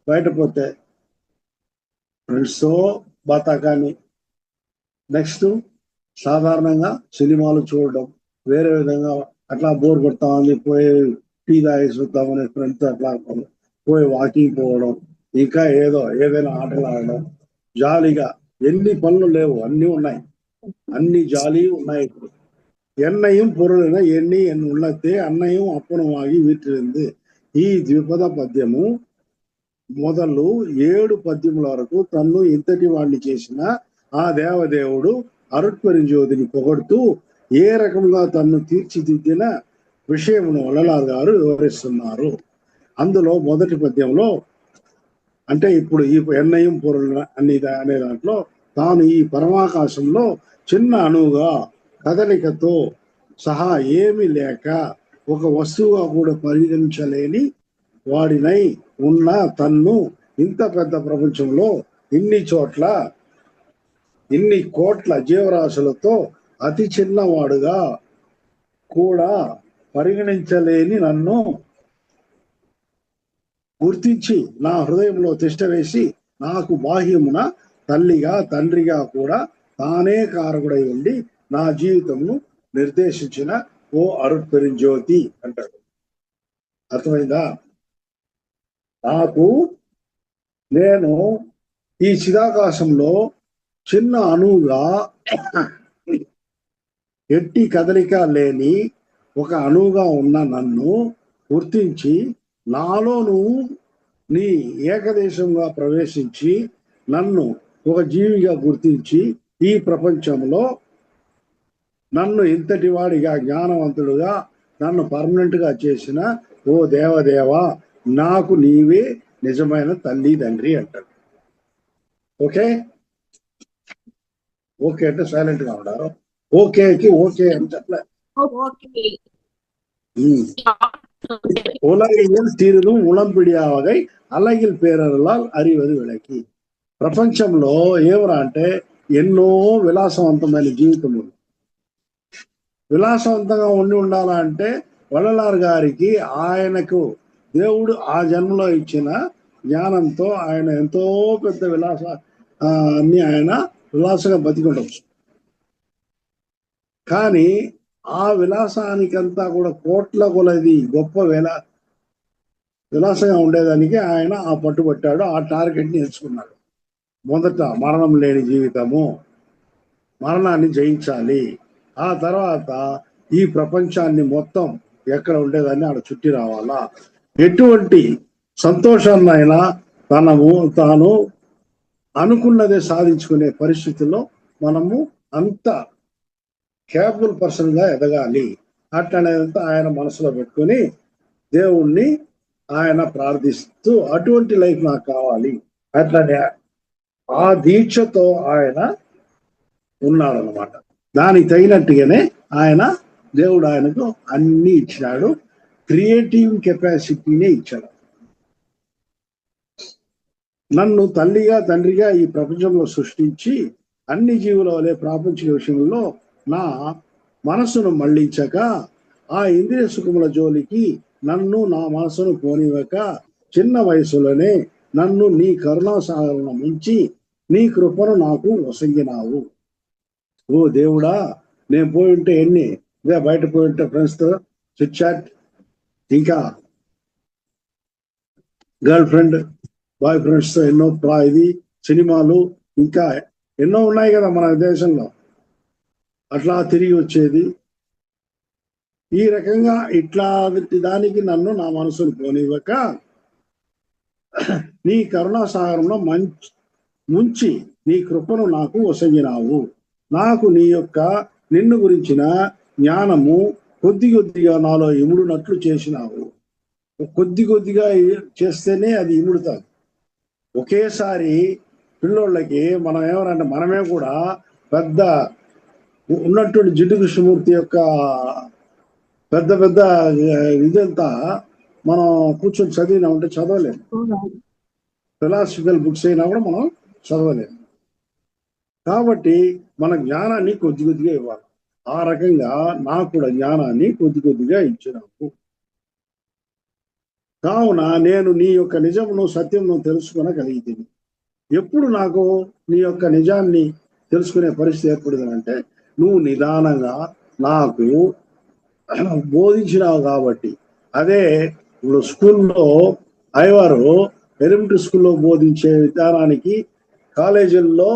బయట పోతే, ఫ్రెండ్స్తో బాతాకాని, నెక్స్ట్ సాధారణంగా సినిమాలు చూడడం, వేరే విధంగా అట్లా బోర్ కొడతామని పోయి టీ తాగేసి వద్దామని ఫ్రెండ్స్ అట్లా పోయి వాకింగ్ పోవడం, ఇంకా ఏదైనా ఆటలు ఆడడం, జాలీగా ఎన్ని పనులు లేవు, అన్ని ఉన్నాయి, అన్ని జాలీ ఉన్నాయి. ఇప్పుడు ఎన్నయం పొరులైన ఎన్ని ఉన్నతే అన్నయం అప్పనమాగి వీటిరింది. ఈ ద్విపద పద్యము మొదలు 7 పద్యముల వరకు తన్ను ఇంతటి వాడిని చేసిన ఆ దేవదేవుడు అరుట్పరి జ్యోతిని పొగడుతూ ఏ రకంగా తన్ను తీర్చిదిద్దిన విషయమును వల్లలాల్ గారు వివరిస్తున్నారు. అందులో మొదటి పద్యంలో, అంటే ఇప్పుడు ఈ ఎన్నయం పొరుల అనే దాంట్లో తాను ఈ పరమాకాశంలో చిన్న అణువుగా కదలికతో సహా ఏమీ లేక ఒక వస్తువుగా కూడా పరిగణించలేని వాడినై ఉన్న తన్ను ఇంత పెద్ద ప్రపంచంలో ఇన్ని కోట్ల జీవరాశులతో అతి చిన్నవాడుగా కూడా పరిగణించలేని నన్ను గుర్తించి నా హృదయంలో తిష్టవేసి నాకు బాహ్యమున తల్లిగా తండ్రిగా కూడా తానే కారకుడై ఉండి నా జీవితమును నిర్దేశించిన ఓ అరుట్పరి జ్యోతి అంటాడు. అర్థమైందా? నేను ఈ చిదాకాశంలో చిన్న అణువుగా ఎట్టి కదలిక లేని ఒక అణువుగా ఉన్న నన్ను గుర్తించి నాలోను నీ ఏకదేశంగా ప్రవేశించి నన్ను ఒక జీవిగా గుర్తించి ఈ ప్రపంచంలో నన్ను ఇంతటి వాడిగా జ్ఞానవంతుడుగా నన్ను పర్మనెంట్ గా చేసిన ఓ దేవదేవా నాకు నీవే నిజమైన తల్లి తండ్రి అంటాడు. ఓకే ఓకే అంటే సైలెంట్ గా ఉన్నారు. ఓకేకి ఓకే అని చెప్పలే. உலகியல் சிறிதும் உளம்பிడియావగై అలగిల్ పేరరులాల్ అరివది విళకి. ప్రపంచంలో ఏమరా అంటే ఎన్నో విలాసవంతమైన జీవితం ఉంది. విలాసవంతంగా ఉండాలంటే వల్లలార్ గారికి ఆయనకు దేవుడు ఆ జన్మలో ఇచ్చిన జ్ఞానంతో ఆయన ఎంతో పెద్ద అన్ని ఆయన విలాసంగా బతికుండవచ్చు. కానీ ఆ విలాసానికంతా కూడా కోట్ల కొలది గొప్ప విలాసంగా ఉండేదానికి ఆయన ఆ పట్టుబట్టాడు, ఆ టార్గెట్ని ఎంచుకున్నాడు. మొదట మరణం లేని జీవితము, మరణాన్ని జయించాలి. ఆ తర్వాత ఈ ప్రపంచాన్ని మొత్తం ఎక్కడ ఉండేదాన్ని ఆడ చుట్టి రావాలా. ఎటువంటి సంతోషాన్నైనా తాను అనుకున్నదే సాధించుకునే పరిస్థితుల్లో మనము అంత కేపబుల్ పర్సన్ గా ఎదగాలి అట్లనేదంతా ఆయన మనసులో పెట్టుకొని దేవుణ్ణి ఆయన ప్రార్థిస్తూ అటువంటి లైఫ్ నాకు కావాలి అట్లనే ఆ దీక్షతో ఆయన ఉన్నాడనమాట. దానికి తగినట్టుగానే ఆయన దేవుడు ఆయనకు అన్ని ఇచ్చినాడు. క్రియేటివ్ కెపాసిటీనే ఇచ్చాడు. నన్ను తల్లిగా తండ్రిగా ఈ ప్రపంచంలో సృష్టించి అన్ని జీవుల వలె ప్రాపంచిక విషయంలో నా మనసును మళ్లించక ఆ ఇంద్రియ సుఖముల జోలికి నన్ను నా మనసును పోనివ్వక చిన్న వయసులోనే నన్ను నీ కరుణాసాగరంలో ముంచి నీ కృపను నాకు వసంగినావు. ఓ దేవుడా, నేను పోయి ఉంటే ఎన్ని ఇదే బయట పోయి ఉంటే ఫ్రెండ్స్తో చిట్ చాట్, ఇంకా గర్ల్ ఫ్రెండ్ బాయ్ ఫ్రెండ్స్తో ఎన్నో ఇది సినిమాలు ఇంకా ఎన్నో ఉన్నాయి కదా మన దేశంలో. అట్లా తిరిగి వచ్చేది. ఈ రకంగా ఇట్లాంటి దానికి నన్ను నా మనసును పోనివ్వక నీ కరుణాసాగరంలో ముంచి నీ కృపను నాకు వసంగినావు. నాకు నీ యొక్క నిన్ను గురించిన జ్ఞానము కొద్ది కొద్దిగా నాలో ఇముడునట్లు చేసినావు. కొద్ది కొద్దిగా చేస్తేనే అది ఇముడుతుంది. ఒకేసారి పిల్లోళ్ళకి మనం ఏమనంటే మనమే కూడా పెద్ద ఉన్నటువంటి జిడ్డు కృష్ణమూర్తి యొక్క పెద్ద పెద్ద ఇదంతా మనం కూర్చొని చదివినా ఉంటే చదవలేము. ఫిలాసఫికల్ బుక్స్ అయినా కూడా మనం చదవలేము. కాబట్టి మన జ్ఞానాన్ని కొద్ది కొద్దిగా ఇవ్వాలి. ఆ రకంగా నాకు కూడా జ్ఞానాన్ని కొద్ది కొద్దిగా ఇచ్చినావు. కావున నేను నీ యొక్క నిజమును సత్యమును తెలుసుకొనగలిగితిని. ఎప్పుడు నాకు నీ యొక్క నిజాన్ని తెలుసుకునే పరిస్థితి ఏర్పడిందంటే నువ్వు నిదానంగా నాకు బోధించినావు కాబట్టి. అదే ఇప్పుడు స్కూల్లో అయ్యవారు ఎలిమెంటరీ స్కూల్లో బోధించే విధానానికి కాలేజీల్లో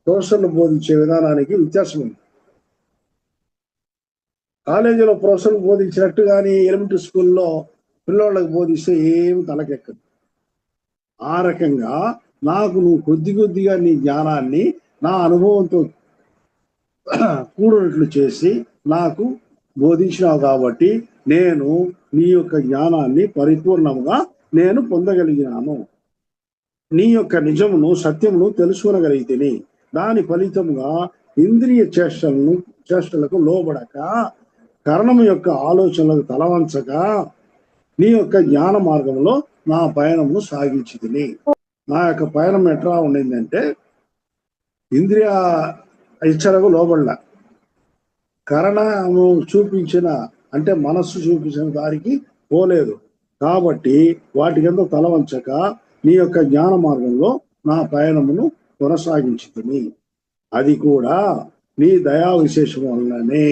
ప్రొఫెసర్లు బోధించే విధానానికి వ్యత్యాసం ఉంది. కాలేజీలో ప్రొఫెసర్లు బోధించినట్టు కానీ ఎలిమెంటరీ స్కూల్లో పిల్లోళ్ళకి బోధిస్తే ఏమి తలకెక్కదు. ఆ రకంగా నాకు నువ్వు కొద్ది కొద్దిగా నీ జ్ఞానాన్ని నా అనుభవంతో కూడినట్లు చేసి నాకు బోధించినావు కాబట్టి నేను నీ యొక్క జ్ఞానాన్ని పరిపూర్ణంగా నేను పొందగలిగినాను. నీ యొక్క నిజమును సత్యమును తెలుసుకొనగలిగితేని దాని ఫలితముగా ఇంద్రియ చేష్టలకు లోబడక కరణము యొక్క ఆలోచనలకు తలవంచక నీ యొక్క జ్ఞాన మార్గంలో నా పయనమును సాగించితిని. నా యొక్క పయనం ఎట్లా ఉండిందంటే ఇంద్రియ ఇచ్చలకు లోబడల, కరణము చూపించిన అంటే మనస్సు చూపించిన దారికి పోలేదు. కాబట్టి వాటి కింద తలవంచక నీ యొక్క జ్ఞాన మార్గంలో నా పయనమును కొనసాగించితిని. అది కూడా నీ దయా విశేషం వల్లనే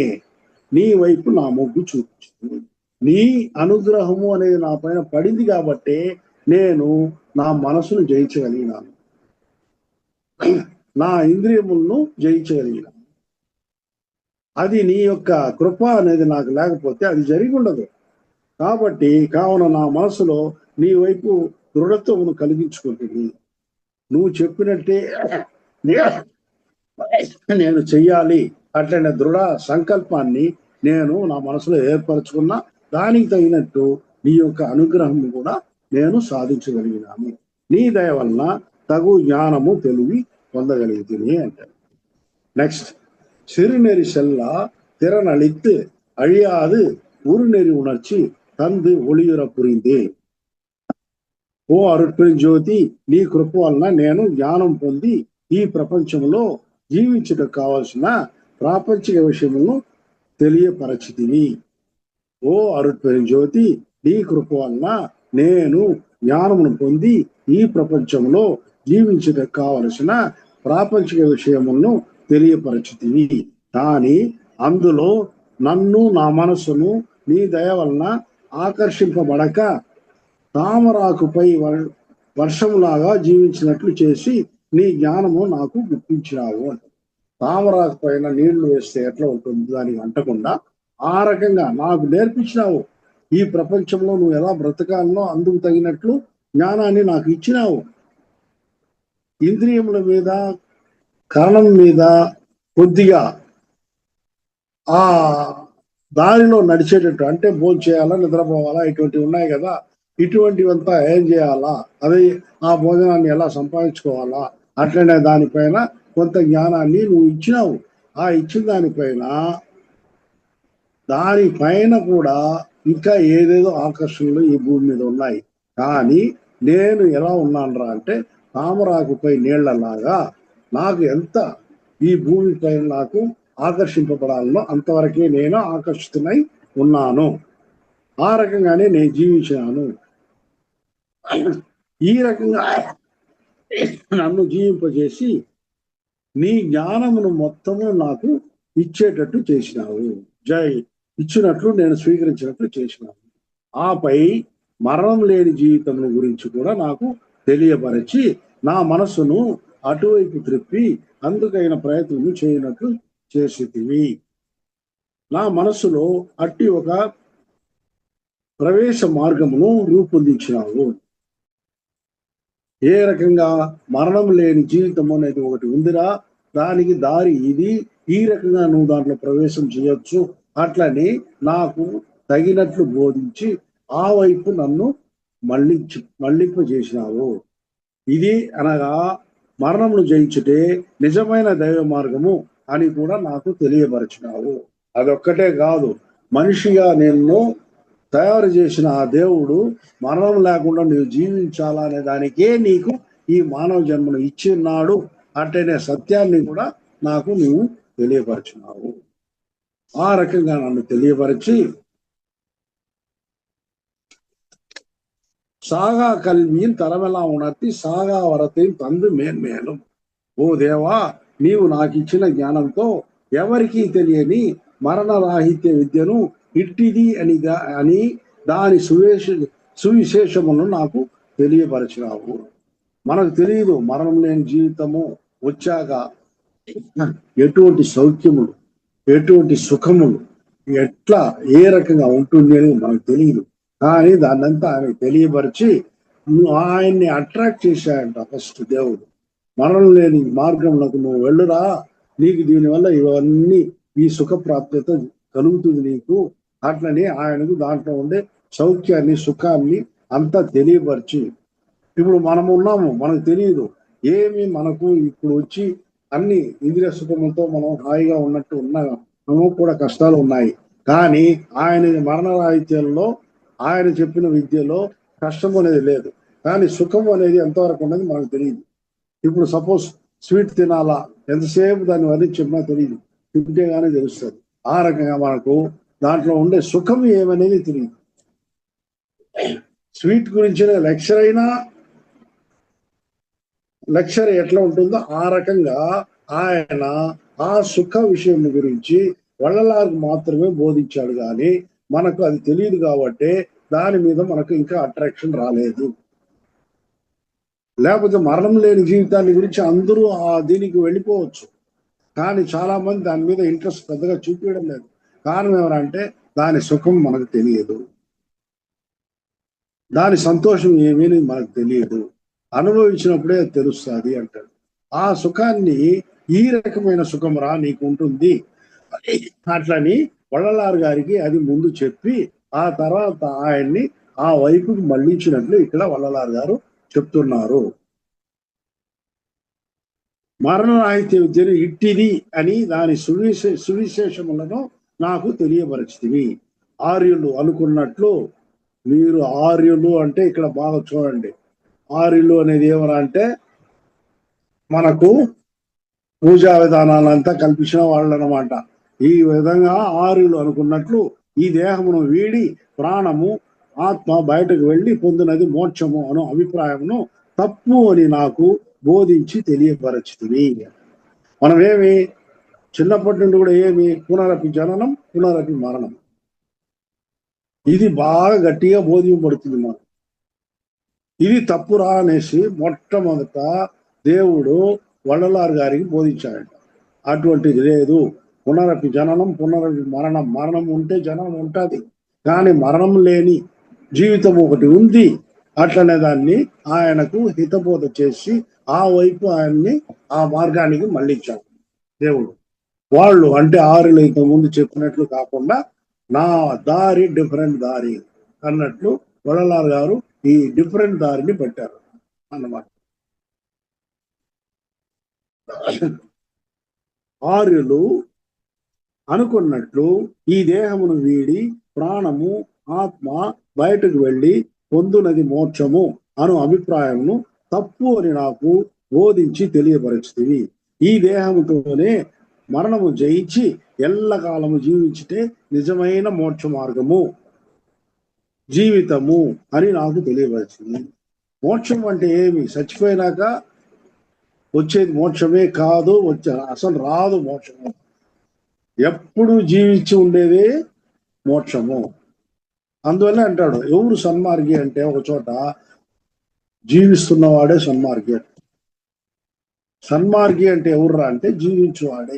నీ వైపు నా మొగ్గు చూపించింది. నీ అనుగ్రహము అనేది నా పైన పడింది కాబట్టి నేను నా మనసును జయించగలిగినాను, నా ఇంద్రియములను జయించగలిగినాను. అది నీ యొక్క కృప అనేది నాకు లేకపోతే అది జరిగి ఉండదు. కాబట్టి కావున నా మనసులో నీ వైపు దృఢత్వమును కలిగించుకుంటుంది. నువ్వు చెప్పినట్టే నేను చెయ్యాలి అట్లనే దృఢ సంకల్పాన్ని నేను నా మనసులో ఏర్పరచుకున్న దానికి తగినట్టు నీ యొక్క అనుగ్రహం కూడా నేను సాధించగలిగినాను. నీ దయ వలన తగు జ్ఞానము తెలివి పొందగలిగితే అంటారు. నెక్స్ట్, சிறுநெறி செல்ல திறனளித்து அழியாது உருநெறி உணர்ச்சி தந்து ஒளியுற புரிந்தே. ఓ అరుట్పేరు జ్యోతి, నీ కృప వలన నేను జ్ఞానం పొంది ఈ ప్రపంచంలో జీవించటకు కావలసిన ప్రాపంచిక విషయములను తెలియపరచితిని. ఓ అరుట్పేరు జ్యోతి, నీ కృప వలన నేను జ్ఞానమును పొంది ఈ ప్రపంచంలో జీవించటకు కావలసిన ప్రాపంచిక విషయములను తెలియపరచితివి. కానీ అందులో నన్ను నా మనసును నీ దయ వలన ఆకర్షింపబడక తామరాకుపై వర్షంలాగా జీవించినట్లు చేసి నీ జ్ఞానము నాకు గుర్తించినావు అంట. తామరాకు పైన నీళ్లు వేస్తే ఎట్లా ఉంటుంది దానికి అంటకుండా ఆ రకంగా నాకు నేర్పించినావు. ఈ ప్రపంచంలో నువ్వు ఎలా బ్రతకాలనో అందుకు తగినట్లు జ్ఞానాన్ని నాకు ఇచ్చినావు. ఇంద్రియముల మీద, కరణం మీద కొద్దిగా ఆ దారిలో నడిచేటట్టు, అంటే భోజనం చేయాలా, నిద్రపోవాలా, ఇటువంటివి ఉన్నాయి కదా, ఇటువంటివంతా ఏం చేయాలా, అది ఆ భోజనాన్ని ఎలా సంపాదించుకోవాలా, అట్లనే దానిపైన కొంత జ్ఞానాన్ని నువ్వు ఇచ్చినావు. ఆ ఇచ్చిన దానిపైన కూడా ఇంకా ఏదేదో ఆకర్షణలు ఈ భూమి మీద ఉన్నాయి. కానీ నేను ఎలా ఉన్నాను అంటే తామరాకుపై నీళ్లలాగా నాకు ఎంత ఈ భూమిపై నాకు ఆకర్షింపబడాలనో అంతవరకే నేను ఆకర్షితునై ఉన్నాను. ఆ రకంగానే నేను జీవించాను. ఈ రకంగా నన్ను జీవింపజేసి నీ జ్ఞానమును మొత్తము నాకు ఇచ్చేటట్టు చేసినావు. జై ఇచ్చినట్లు నేను స్వీకరించినట్లు చేసినావు. ఆపై మరణం లేని జీవితం గురించి కూడా నాకు తెలియపరిచి నా మనస్సును అటువైపు త్రిప్పి అందుకైన ప్రయత్నము చేయనట్లు చేసితివి. నా మనస్సులో అట్టి ఒక ప్రవేశ మార్గమును రూపొందించినావు. ఏ రకంగా మరణం లేని జీవితం అనేది ఒకటి ఉందిరా, దానికి దారి ఇది, ఈ రకంగా నువ్వు దాంట్లో ప్రవేశం చేయొచ్చు, అట్లని నాకు తగినట్లు బోధించి ఆ వైపు నన్ను మళ్ళింపజేసినావు. ఇది అనగా మరణమును జయించుటే నిజమైన దైవ మార్గము అని కూడా నాకు తెలియపరిచినావు. అదొక్కటే కాదు, మనిషిగా నిన్ను తయారు చేసిన ఆ దేవుడు మరణం లేకుండా నీవు జీవించాలా అనే దానికే నీకు ఈ మానవ జన్మను ఇచ్చిన్నాడు అంటేనే సత్యాన్ని కూడా నాకు నువ్వు తెలియపరిచినావు. ఆ రకంగా నన్ను తెలియపరిచి సాగా కల్విயின் తరమెలా ఉణర్తి సాగా వరతైన తండ్రి మేన్మేலும். ఓ దేవా, నీవు నాకు ఇచ్చిన జ్ఞానంతో ఎవరికీ తెలియని మరణరాహిత్య విద్యను ఇట్టిది అని దాని సువిశేషమును నాకు తెలియపరిచినావు. మనకు తెలియదు మరణం లేని జీవితము వచ్చాక ఎటువంటి సౌఖ్యములు, ఎటువంటి సుఖములు, ఎట్లా ఏ రకంగా ఉంటుంది అని మనకు తెలియదు. కానీ దాన్నంతా ఆయన తెలియపరిచి ఆయన్ని అట్రాక్ట్ చేశాయంట ఫస్ట్ దేవుడు. మరణం లేని మార్గంలోకి నువ్వు వెళ్ళురా, నీకు దీనివల్ల ఇవన్నీ ఈ సుఖ ప్రాప్యత కలుగుతుంది నీకు, అట్లని ఆయనకు దాంట్లో ఉండే సౌఖ్యాన్ని, సుఖాన్ని అంతా తెలియపరిచి, ఇప్పుడు మనం ఉన్నాము, మనకు తెలియదు ఏమి, మనకు ఇప్పుడు వచ్చి అన్ని ఇంద్రియ సుఖములతో మనం హాయిగా ఉన్నట్టు మనకు కూడా కష్టాలు ఉన్నాయి. కానీ ఆయన మరణ రాహిత్యంలో ఆయన చెప్పిన విద్యలో కష్టం అనేది లేదు, కానీ సుఖం అనేది ఎంతవరకు ఉన్నది మనకు తెలియదు. ఇప్పుడు సపోజ్ స్వీట్ తినాలా, ఎంతసేపు దాన్ని వదిలి చెప్పినా తెలియదు, తింటే కానీ తెలుస్తుంది. ఆ రకంగా మనకు దాంట్లో ఉండే సుఖం ఏమనేది తెలియదు. స్వీట్ గురించిన లెక్చర్ ఎట్లా ఉంటుందో ఆ రకంగా ఆయన ఆ సుఖ విషయం గురించి వల్లలాగా మాత్రమే బోధించాడు, కానీ మనకు అది తెలియదు కాబట్టి దాని మీద మనకు ఇంకా అట్రాక్షన్ రాలేదు. లేకపోతే మరణం లేని జీవితాన్ని గురించి అందరూ దీనికి వెళ్ళిపోవచ్చు, కానీ చాలా మంది దాని మీద ఇంట్రెస్ట్ పెద్దగా చూపించడం లేదు. కారణం ఏమంటే దాని సుఖం మనకు తెలియదు, దాని సంతోషం ఏమీ మనకు తెలియదు, అనుభవించినప్పుడే తెలుస్తుంది అంటాడు. ఆ సుఖాన్ని ఈ రకమైన సుఖం రా నీకు ఉంటుంది అట్లని వள்ளలారు గారికి అది ముందు చెప్పి ఆ తర్వాత ఆయన్ని ఆ వైపుకి మళ్లించినట్లు ఇక్కడ వల్లలారు గారు చెప్తున్నారు. మరణరాహిత్య విద్యను ఇట్టిది అని దాని సువిశేషములను నాకు తెలియపరిచితివి. ఆర్యులు అనుకున్నట్లు, మీరు ఆర్యులు అంటే ఇక్కడ బాగా చూడండి, ఆర్యులు అనేది ఏమరా అంటే మనకు పూజా విధానాలంతా కల్పించిన వాళ్ళు అనమాట. ఈ విధంగా ఆర్యులు అనుకున్నట్లు ఈ దేహమును వీడి ప్రాణము ఆత్మ బయటకు వెళ్ళి పొందినది మోక్షము అను అభిప్రాయమును తప్పు అని నాకు బోధించి తెలియపరచుతుంది. మనం ఏమి చిన్నప్పటి నుండి కూడా ఏమి పునరపి జననం పునరపి మరణం, ఇది బాగా గట్టిగా బోధింపబడుతుంది మనం. ఇది తప్పురా అనేసి మొట్టమొదట దేవుడు వల్లలారు గారికి బోధించాడంట. అటువంటిది లేదు, పునరపి జననం పునరపి మరణం, మరణం ఉంటే జననం ఉంటుంది, కానీ మరణం లేని జీవితం ఒకటి ఉంది. అట్లనే దాన్ని ఆయనకు హితబోధ చేసి ఆ వైపు ఆయన్ని ఆ మార్గానికి మళ్ళించాడు దేవుడు. వాళ్ళు అంటే ఆరులు ఇంత ముందు చెప్పినట్లు కాకుండా నా దారి డిఫరెంట్ దారి అన్నట్లు వడలాల్ గారు ఈ డిఫరెంట్ దారిని పెట్టారు అన్నమాట. ఆర్యులు అనుకున్నట్లు ఈ దేహమును వీడి ప్రాణము ఆత్మ బయటకు వెళ్ళి పొందునది మోక్షము అను అభిప్రాయమును తప్పు అని నాకు బోధించి తెలియపరుస్తుంది. ఈ దేహముతోనే మరణము జయించి ఎల్లకాలము జీవించితే నిజమైన మోక్ష మార్గము జీవితము అని నాకు తెలియపరిచింది. మోక్షం అంటే ఏమి? చచ్చిపోయినాక వచ్చేది మోక్షమే కాదు, అసలు రాదు మోక్షము. ఎప్పుడు జీవించి ఉండేదే మోక్షము. అందువల్ల అంటాడు ఎవరు సన్మార్గి అంటే ఒక చోట జీవిస్తున్నవాడే సన్మార్గి. సన్మార్గి అంటే ఎవర్రా అంటే జీవించువాడే.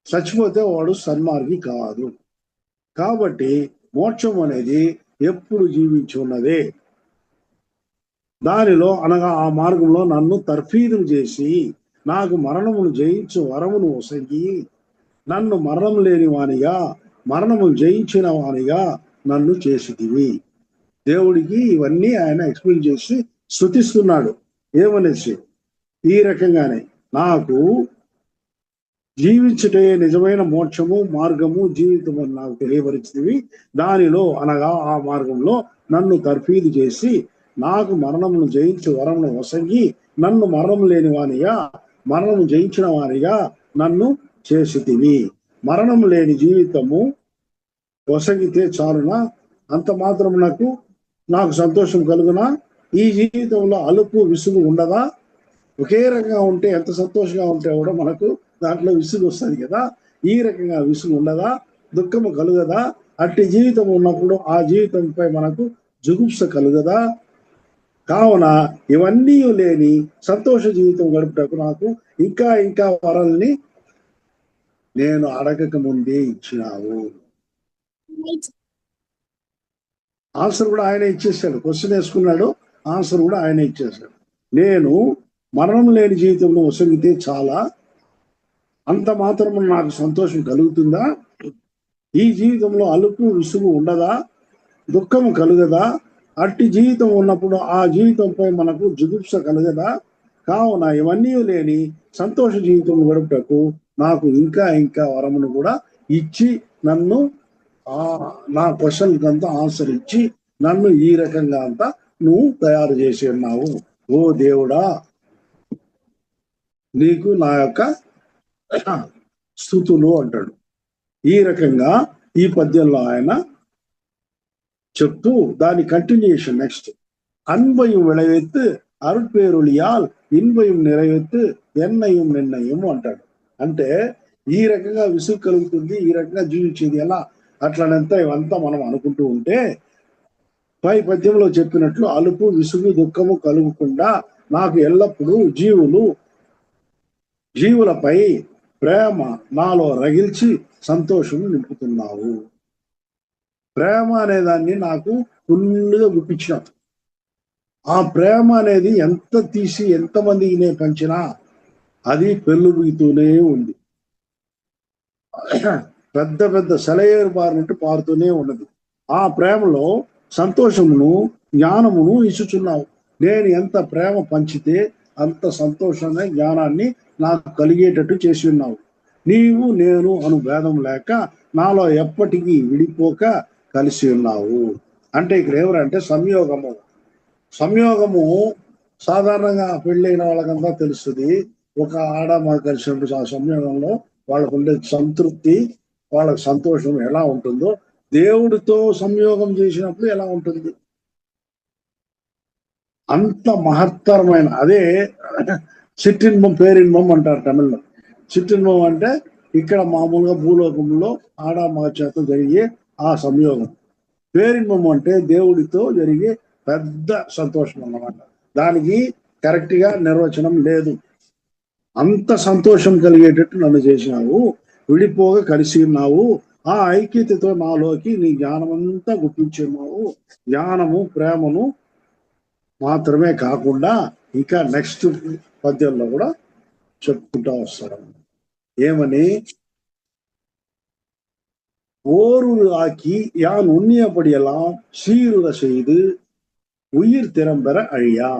చచ్చిపోతే వాడు సన్మార్గి కాదు. కాబట్టి మోక్షం అనేది ఎప్పుడు జీవించి ఉన్నదే. దానిలో అనగా ఆ మార్గంలో నన్ను తర్ఫీదు చేసి నాకు మరణమును జయించు వరమును ఒసగి నన్ను మరణం లేని వానిగా మరణము జయించిన వానిగా నన్ను చేసితివి. దేవుడికి ఇవన్నీ ఆయన ఎక్స్ప్లెయిన్ చేసి స్తుతిస్తున్నాడు. ఏమనేసి ఈ రకంగానే నాకు జీవించుటే నిజమైన మోక్షము మార్గము జీవితము అని నాకు తెలియపరిచినవి. దానిలో అనగా ఆ మార్గంలో నన్ను తర్ఫీదు చేసి నాకు మరణమును జయించు వరమును వసంగి నన్ను మరణం లేని వానిగా మరణము జయించిన వానిగా నన్ను చేసితివి. మరణం లేని జీవితము వసగితే చాలునా? అంత మాత్రం నాకు సంతోషం కలుగునా? ఈ జీవితంలో అలుపు విసుగు ఉండదా? ఒకే రకంగా ఉంటే ఎంత సంతోషంగా ఉంటే కూడా మనకు దాంట్లో విసుగు వస్తుంది కదా. ఈ రకంగా విసుగు ఉండదా? దుఃఖము కలుగదా? అట్టి జీవితం ఉన్నప్పుడు ఆ జీవితంపై మనకు జుగుప్స కలుగదా? కావున ఇవన్నీ లేని సంతోష జీవితం గడుపుటకు నాకు ఇంకా ఇంకా వరల్ని నేను అడగక ముందే ఇచ్చినావు. ఆన్సర్ కూడా ఆయన ఇచ్చేసాడు. క్వశ్చన్ వేసుకున్నాడు, ఆన్సర్ కూడా ఆయన ఇచ్చేసాడు. నేను మరణం లేని జీవితంలో వసగితే చాలా, అంత మాత్రం నాకు సంతోషం కలుగుతుందా? ఈ జీవితంలో అలుపు విసుగు ఉండదా? దుఃఖము కలుగదా? అట్టి జీవితం ఉన్నప్పుడు ఆ జీవితంపై మనకు జుగుప్స కలగదా? కావున ఇవన్నీ లేని సంతోష జీవితం గడుపుటకు నాకు ఇంకా ఇంకా వరమును కూడా ఇచ్చి నన్ను నా క్వశ్చన్కి అంతా ఆన్సర్ ఇచ్చి నన్ను ఈ రకంగా అంతా నువ్వు తయారు చేసి ఉన్నావు. ఓ దేవుడా, నీకు నా యొక్క స్తుతులు అంటాడు. ఈ రకంగా ఈ పద్యంలో ఆయన చెప్తూ దాని కంటిన్యూషన్ నెక్స్ట్ అన్వయం విளைவித்து అరుட்பேரொழியால் ఇన్వయం நிறைவேற்று ఎన్నయం నిర్ణయం అంటాడు. అంటే ఈ రకంగా విసుగు కలుగుతుంది, ఈ రకంగా జీవించేది ఎలా అట్లనంతా ఇవంతా మనం అనుకుంటూ ఉంటే పై పద్యంలో చెప్పినట్లు అలుపు విసుగు దుఃఖము కలుగకుండా నాకు ఎల్లప్పుడూ జీవులపై ప్రేమ నాలో రగిల్చి సంతోషం నింపుతున్నావు. ప్రేమ అనేదాన్ని నాకు ఫుల్గా గుప్పించినావు. ఆ ప్రేమ అనేది ఎంత తీసి ఎంతమందికి నేను పంచినా అది పెళ్ళుబుగుతూనే ఉంది. పెద్ద పెద్ద సెలయేరు బారినట్టు పారుతూనే ఉన్నది. ఆ ప్రేమలో సంతోషమును జ్ఞానమును ఇచ్చుచున్నావు. నేను ఎంత ప్రేమ పంచితే అంత సంతోషాన్ని జ్ఞానాన్ని నాకు కలిగేటట్టు చేసి ఉన్నావు. నీవు నేను అను భేదం లేక నాలో ఎప్పటికీ విడిపోక కలిసి ఉన్నావు. అంటే ఇక్కడ ఎవరంటే సంయోగము సాధారణంగా పెళ్ళైన వాళ్ళకంతా తెలుస్తుంది. ఒక ఆడ మగ కలిసినప్పుడు ఆ సంయోగంలో వాళ్ళకు ఉండే సంతృప్తి, వాళ్ళకి సంతోషం ఎలా ఉంటుందో దేవుడితో సంయోగం చేసినప్పుడు ఎలా ఉంటుంది. అంత మహత్తరమైన అదే చిట్టిన్మం పేరిన్మం అంటారు తమిళ్లో. చిట్టిన్మం అంటే ఇక్కడ మామూలుగా భూలోకంలో ఆడ మగ చేత జరిగే ఆ సంయోగం. పేరిన్మం అంటే దేవుడితో జరిగే పెద్ద సంతోషం అన్నమాట. దానికి కరెక్ట్ గా నిర్వచనం లేదు. అంత సంతోషం కలిగేటట్టు నన్ను చేసినావు, విడిపోగా కలిసి ఉన్నావు. ఆ ఐక్యతతో నాలోకి నీ జ్ఞానమంతా గుప్పించున్నావు. జ్ఞానము ప్రేమను మాత్రమే కాకుండా ఇంకా నెక్స్ట్ పద్యంలో కూడా చెప్పుకుంటా వస్తాడు. ఏమని? ஓரு ஆக்கி யான் உண்ணியபடியெல்லாம் சீருற செய்து ఉయిర్ తిరంబెర అయ్యా.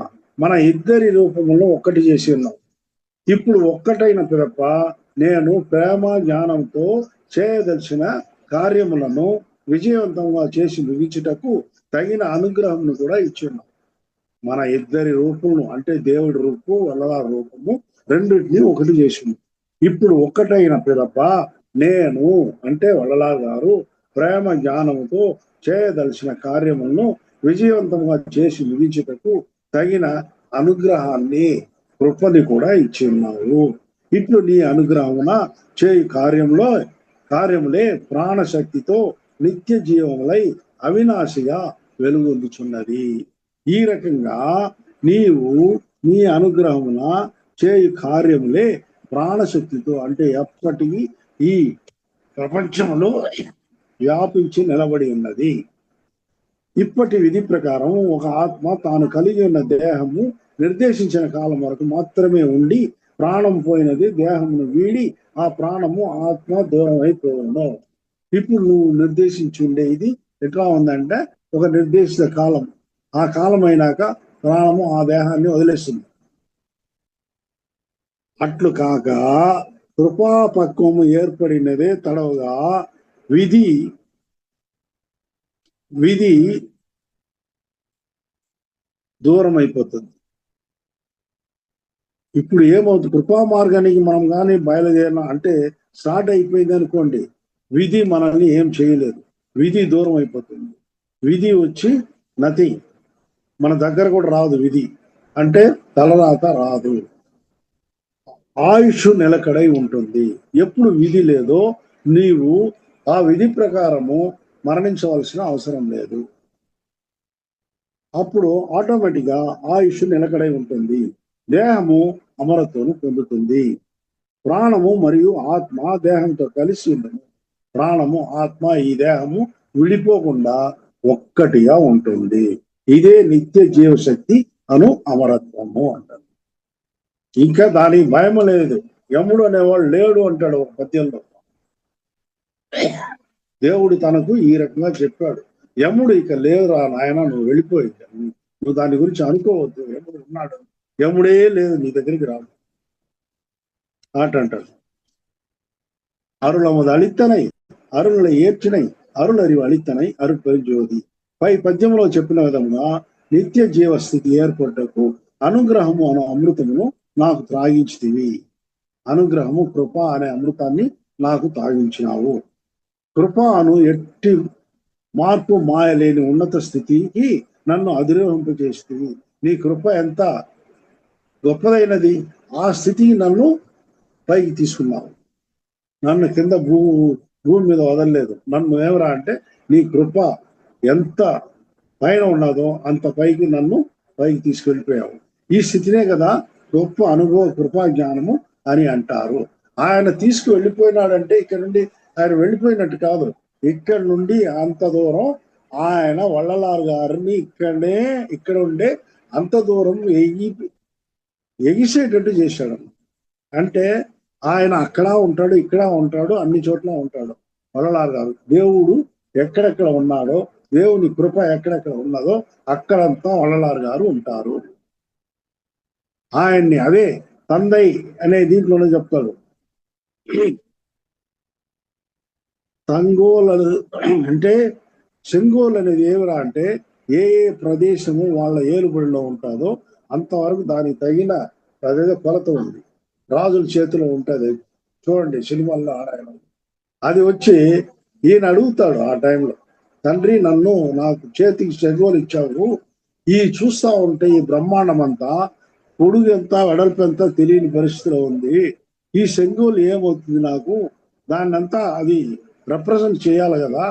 మన ఇద్దరి రూపంలో ఒక్కటి చేసి ఉన్నాం. ఇప్పుడు ఒక్కటైన పిదప నేను ప్రేమ జ్ఞానంతో చేయదలిచిన కార్యములను విజయవంతంగా చేసి ముగించుటకు తగిన అనుగ్రహమును కూడా ఇచ్చున్నాం. మన ఇద్దరి రూపము అంటే దేవుడి రూపము, వల్లలారి రూపము రెండింటినీ ఒకటి చేసింది. ఇప్పుడు ఒక్కటైన పిదప నేను అంటే వల్లలారి గారు ప్రేమ జ్ఞానముతో చేయదలిచిన కార్యములను విజయవంతంగా చేసి ముగించుటకు తగిన అనుగ్రహాన్ని, కృపని కూడా ఇచ్చి ఉన్నావు. ఇప్పుడు నీ అనుగ్రహమున చేయు కార్యములే ప్రాణశక్తితో నిత్య జీవములై అవినాశిగా వెలుగొందుచున్నది. ఈ రకంగా నీవు నీ అనుగ్రహమున చేయు కార్యములే ప్రాణశక్తితో అంటే ఎప్పటికీ ఈ ప్రపంచంలో వ్యాపించి నిలబడి ఉన్నది. ఇప్పటి విధి ప్రకారం ఒక ఆత్మ తాను కలిగి ఉన్న దేహము నిర్దేశించిన కాలం వరకు మాత్రమే ఉండి ప్రాణం పోయినది దేహమును వీడి ఆ ప్రాణము ఆత్మ దూరం అయిపోవడం. ఇప్పుడు నువ్వు నిర్దేశించి ఉండేది ఎట్లా ఉందంటే ఒక నిర్దేశిత కాలం, ఆ కాలం అయినాక ప్రాణము ఆ దేహాన్ని వదిలేస్తుంది. అట్లు కాక కృపాపక్వము ఏర్పడినదే తడవుగా విధి దూరం అయిపోతుంది. ఇప్పుడు ఏమవుతుంది? కృపా మార్గానికి మనం కానీ బయలుదేరిన అంటే స్టార్ట్ అయిపోయింది అనుకోండి, విధి మనల్ని ఏం చేయలేదు, విధి దూరం అయిపోతుంది. విధి వచ్చి నథింగ్, మన దగ్గర కూడా రాదు. విధి అంటే తలరాత రాదు, ఆయుష్ నిలకడై ఉంటుంది. ఎప్పుడు విధి లేదో నీవు ఆ విధి ప్రకారము మరణించవలసిన అవసరం లేదు. అప్పుడు ఆటోమేటిక్గా ఆయుష్ నిలకడై ఉంటుంది, దేహము అమరత్వను పొందుతుంది. ప్రాణము మరియు ఆత్మ దేహంతో కలిసి ఉండదు. ప్రాణము ఆత్మ ఈ దేహము విడిపోకుండా ఒక్కటిగా ఉంటుంది. ఇదే నిత్య జీవశక్తి అను అమరత్వము అంటారు. ఇంకా దానికి భయం లేదు. యముడు అనేవాడు లేడు అంటాడు ఒక పద్యంలో. దేవుడు తనకు ఈ రకంగా చెప్పాడు, యముడు ఇక లేదురా నాయన, నువ్వు వెళ్ళిపోయింది, నువ్వు దాని గురించి అనుకోవద్దు, యముడు ఉన్నాడు, యముడే లేదు, నీ దగ్గరికి రాదు అంటాడు. అరుళమது అளித்தனை అరుణుల ఏర్చినై అరుళరివు అளித்தனை అరుపరి జ్యోతి. పై పద్యంలో చెప్పిన విధంగా నిత్య జీవస్థితి ఏర్పడ్డకు అనుగ్రహము అనే అమృతమును నాకు త్రాగించితివి. అనుగ్రహము కృప అనే అమృతాన్ని నాకు తాగించినావు. కృప అను ఎట్టి మార్పు మాయలేని ఉన్నత స్థితికి నన్ను అధిరోహింపజేస్తుంది. నీ కృప ఎంత గొప్పదైనది, ఆ స్థితికి నన్ను పైకి తీసుకున్నావు. నన్ను కింద భూమి మీద వదలలేదు. నన్ను ఏమరా అంటే నీ కృప ఎంత పైన ఉన్నదో అంత పైకి నన్ను పైకి తీసుకెళ్ళిపోయావు. ఈ స్థితినే కదా గొప్ప అనుభవ కృపా జ్ఞానము అని అంటారు. ఆయన తీసుకువెళ్ళిపోయినాడంటే ఇక్కడ నుండి ఆయన వెళ్ళిపోయినట్టు కాదు, ఇక్కడ నుండి అంత దూరం ఆయన వల్లలారు గారిని ఇక్కడ ఉండే అంత దూరం ఎగిసేటట్టు చేశాడు. అంటే ఆయన అక్కడ ఉంటాడు, ఇక్కడ ఉంటాడు, అన్ని చోట్ల ఉంటాడు వల్లలారు గారు. దేవుడు ఎక్కడెక్కడ ఉన్నాడో, దేవుని కృప ఎక్కడెక్కడ ఉన్నదో అక్కడంతా వల్లలారు గారు ఉంటారు. ఆయన్ని అదే తందై అనే దీంట్లోనే చెప్తాడు. తంగోల్ అంటే సెంగోల్ అనేది ఏమిరా అంటే ఏ ప్రదేశము వాళ్ళ ఏలుబడిలో ఉంటుందో అంతవరకు దానికి తగిన అదేదో కొలత ఉంది. రాజుల చేతిలో ఉంటుంది చూడండి, సినిమాల్లో ఆడాయన. అది వచ్చి ఈయన అడుగుతాడు ఆ టైంలో, తండ్రి నన్ను నాకు చేతికి సెంగోలు ఇచ్చావు, ఈ చూస్తా ఉంటే ఈ బ్రహ్మాండం అంతా పొడుగు ఎంత వెడల్పు ఎంత తెలియని పరిస్థితిలో ఉంది, ఈ సెంగోలు ఏమవుతుంది నాకు, దాన్నంతా అది రిప్రజెంట్ చేయాలి కదా,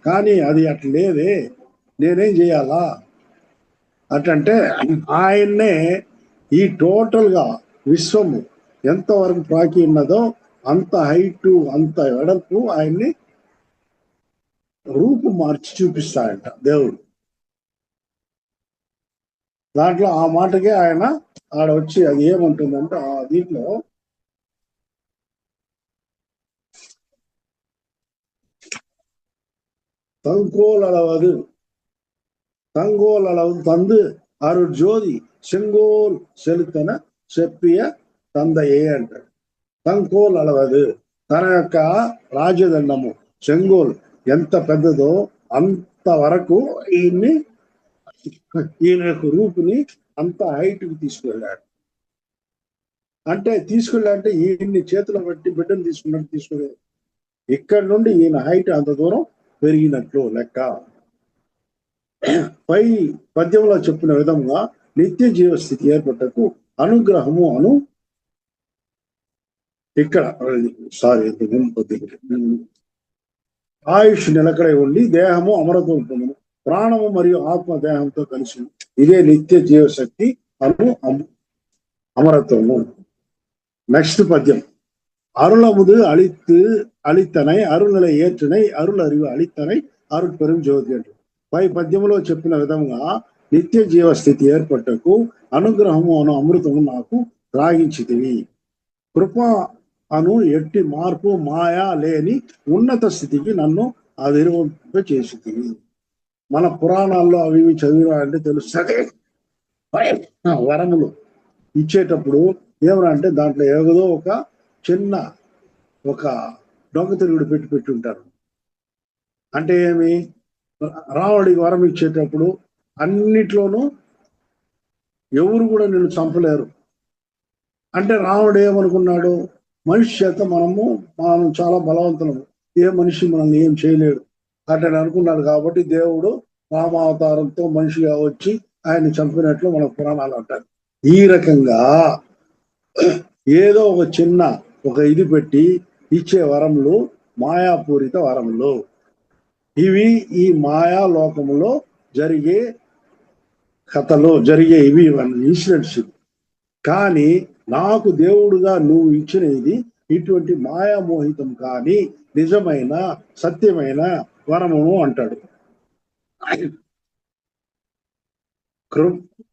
కానీ అది అట్లా లేదే, నేనేం చేయాలా అటంటే ఆయన్నే ఈ టోటల్గా విశ్వము ఎంతవరకు ప్రాకి ఉన్నదో అంత హైటు అంత వెడల్పు ఆయన్ని రూపు మార్చి చూపిస్తాడంట దేవుడు. దాంట్లో ఆ మాటకే ఆయన ఆడ వచ్చి అది ఏమంటుందంటే ఆ దీంట్లో தங்கோல் அளவது தங்கோல் அளவு தந்து அருள் ஜோதி செங்கோல் செலுத்தன చెప్పియ తందయే అంటాడు. తంకోల్ అలవదు, తన యొక్క రాజదండము చెంగోల్ ఎంత పెద్దదో అంత వరకు ఈయన యొక్క రూపుని అంత హైట్ కి తీసుకెళ్ళాడు. అంటే తీసుకెళ్ళాడంటే ఈయన్ని చేతిలో బట్టి బిడ్డను తీసుకున్నట్టు తీసుకునే ఇక్కడ నుండి ఈయన హైట్ అంత దూరం పెరిగినట్లు లెక్క. పై పద్యంలో చెప్పిన విధంగా నిత్య జీవస్థితి ఏర్పడటకు అనుగ్రహము ఇక్కడ ఆయుష్ నిలకడై ఉండి దేహము అమరత్వం పొందును, ప్రాణము మరియు ఆత్మ దేహంతో కలిసి ఇదే నిత్య జీవశక్తి అమరత్వము. నెక్స్ట్ పద్యం. அருளமுது అళిత్తనై అరుళலை ఏற்றுనై అరుள் அறிவு అళిత్తనై అరుட்பெரும் జ్యోతి అంటారు. పై పద్యంలో చెప్పిన విధంగా నిత్య జీవస్థితి ఏర్పట్టకు అనుగ్రహము అమృతము నాకు త్రాగించితివి. కృప ఎట్టి మార్పు మాయా లేని ఉన్నత స్థితికి నన్ను అధిరోంప చేసితివి. మన పురాణాల్లో అవి చదివాలంటే తెలుస్తుంది. వరములు ఇచ్చేటప్పుడు ఏమనంటే దాంట్లో ఏదో ఒక చిన్న దొంగ తిరుగుడు పెట్టి ఉంటారు. అంటే ఏమి, రావణుడికి వరం ఇచ్చేటప్పుడు అన్నిట్లోనూ ఎవరు కూడా నిన్ను చంపలేరు అంటే రావణుడు ఏమనుకున్నాడు, మనిషి చేత మనం చాలా బలవంతులము, ఏ మనిషి మనల్ని ఏం చేయలేడు అంటే అనుకున్నాడు. కాబట్టి దేవుడు రామావతారంతో మనిషిగా వచ్చి ఆయన్ని చంపినట్లు మన పురాణాలు అంటారు. ఈ రకంగా ఏదో ఒక చిన్న ఇది పెట్టి ఇచ్చే వరములు మాయాపూరిత వరములు. ఇవి ఈ మాయా లోకములో జరిగే కథలు, జరిగే ఇవి ఇన్సిడెంట్స్. కానీ నాకు దేవుడుగా నువ్వు ఇచ్చిన ఇది ఇటువంటి మాయామోహితం కానీ నిజమైన సత్యమైన వరమును అంటాడు.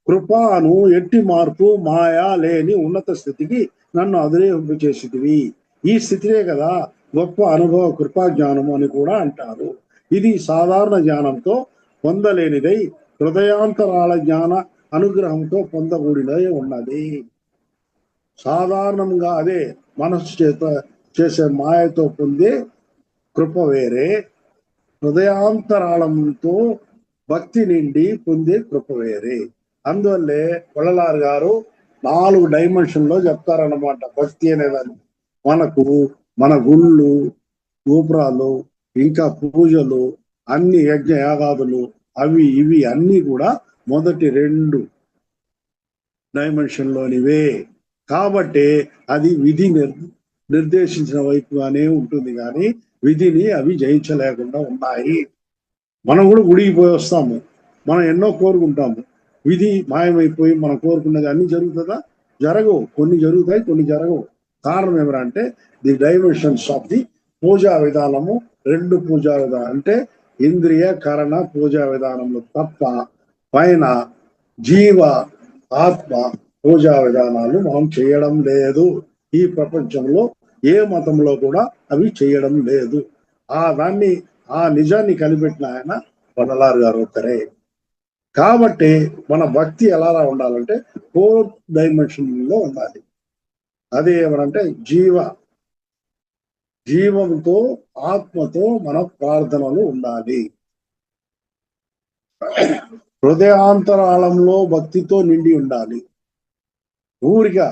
కృపాను ఎట్టి మార్పు మాయా లేని ఉన్నత స్థితికి నన్ను అధిరోహింప చేసితివి. ఈ స్థితినే కదా గొప్ప అనుభవ కృపా జ్ఞానము అని కూడా అంటారు. ఇది సాధారణ జ్ఞానంతో పొందలేనిదై హృదయాంతరాల జ్ఞాన అనుగ్రహంతో పొందకూడినై ఉన్నది. సాధారణంగా అదే మనస్సు చేత చేసే మాయతో పొందే కృప వేరే, హృదయాంతరాళంతో భక్తి నిండి పొందే కృప వేరే. అందువల్లే వల్లలార్ గారు 4 డైమెన్షన్లో చెప్తారన్నమాట భక్తి అనేదాన్ని. మనకు మన గుళ్ళు, గోపురాలు, ఇంకా పూజలు, అన్ని యజ్ఞ యాగాదులు అవి ఇవి అన్నీ కూడా మొదటి 2 డైమెన్షన్లోనివే. కాబట్టి అది విధి నిర్దేశించిన వైపుగానే ఉంటుంది, కానీ విధిని అవి జయించలేకుండా ఉన్నాయి. మనం కూడా గుడికి పోయి వస్తాము, మనం ఎన్నో కోరుకుంటాము, విధి మాయమైపోయి మనం కోరుకున్నది అన్ని జరుగుతుందా? జరగవు. కొన్ని జరుగుతాయి, కొన్ని జరగవు. కారణం ఏమంటే ది డైమెన్షన్స్ ఆఫ్ ది పూజా విధానము. 2 పూజా విధానం అంటే ఇంద్రియ కరణ పూజా విధానంలో తప్ప పైన జీవ ఆత్మ పూజా విధానాలు మనం చేయడం లేదు. ఈ ప్రపంచంలో ఏ మతంలో కూడా అవి చేయడం లేదు. ఆ నిజాన్ని కనిపెట్టిన ఆయన వల్లలార్ గారు ఒక్కరే. కాబట్టి మన భక్తి ఎలా ఉండాలంటే 4 డైమెన్షన్లో ఉండాలి. అది ఏమనంటే జీవంతో ఆత్మతో మన ప్రార్థనలు ఉండాలి. హృదయాంతరాళంలో భక్తితో నిండి ఉండాలి. ఊరిగా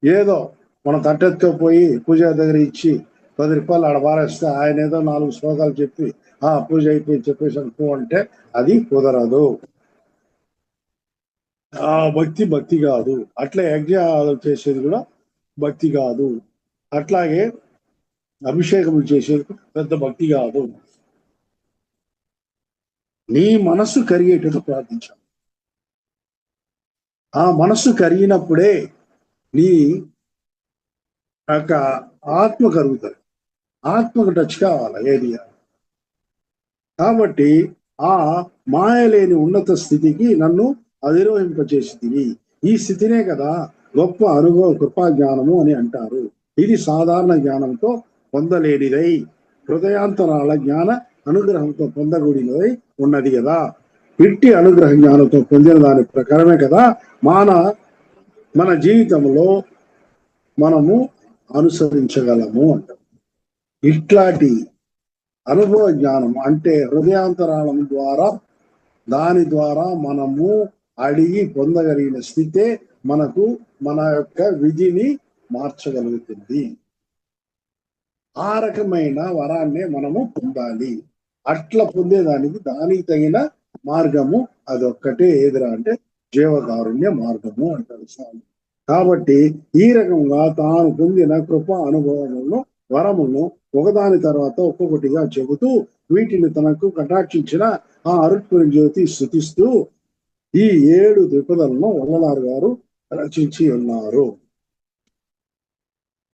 ఏదో మనం తట్టెత్తుకుపోయి పూజ దగ్గర ఇచ్చి 10 రూపాయలు ఆడ పారేస్తే ఆయన ఏదో 4 శ్లోకాలు చెప్పి పూజ అయిపోయి చెప్పేసి అనుకో అంటే అది కుదరదు. ఆ భక్తి కాదు. అట్లా యజ్ఞాలు చేసేది కూడా భక్తి కాదు. అట్లాగే అభిషేకం చేసేది పెద్ద భక్తి కాదు. నీ మనస్సు కరిగేటట్టు ప్రార్థించాలి. ఆ మనస్సు కరిగినప్పుడే నీ యొక్క ఆత్మ కరుగుతుంది. ఆత్మకు టచ్ కావాలి ఏరియా. కాబట్టి ఆ మాయ లేని ఉన్నత స్థితికి నన్ను అధిరోహింపచేసింది. ఈ స్థితినే కదా గొప్ప అనుభవ కృపా జ్ఞానము అని అంటారు. ఇది సాధారణ జ్ఞానంతో పొందలేనిదై హృదయాంతరాల జ్ఞాన అనుగ్రహంతో పొందగూడినదై ఉన్నది కదా. ఇట్టి అనుగ్రహ జ్ఞానంతో పొందిన దాని ప్రకారమే కదా మన జీవితంలో మనము అనుసరించగలము అంటాం. ఇట్లాంటి అనుభవ జ్ఞానం అంటే హృదయాంతరాళం ద్వారా దాని ద్వారా మనము అడిగి పొందగలిగిన స్థితే మనకు మన యొక్క విధిని మార్చగలుగుతుంది. ఆ రకమైన వరాన్నే మనము పొందాలి. అట్లా పొందేదానికి దానికి తగిన మార్గము అదొక్కటే ఏదిరా అంటే జీవకారుణ్య మార్గము అంటారు స్వామి. కాబట్టి ఈ రకంగా తాను పొందిన కృప అనుభవములను వరమును ఒకదాని తర్వాత ఒక్కొక్కటిగా చెబుతూ వీటిని తనకు కటాక్షించిన ఆ అరుట్పురి జ్యోతి స్థుతిస్తూ ఈ 7 ద్విపదలను వల్లలారు గారు రచించి ఉన్నారు.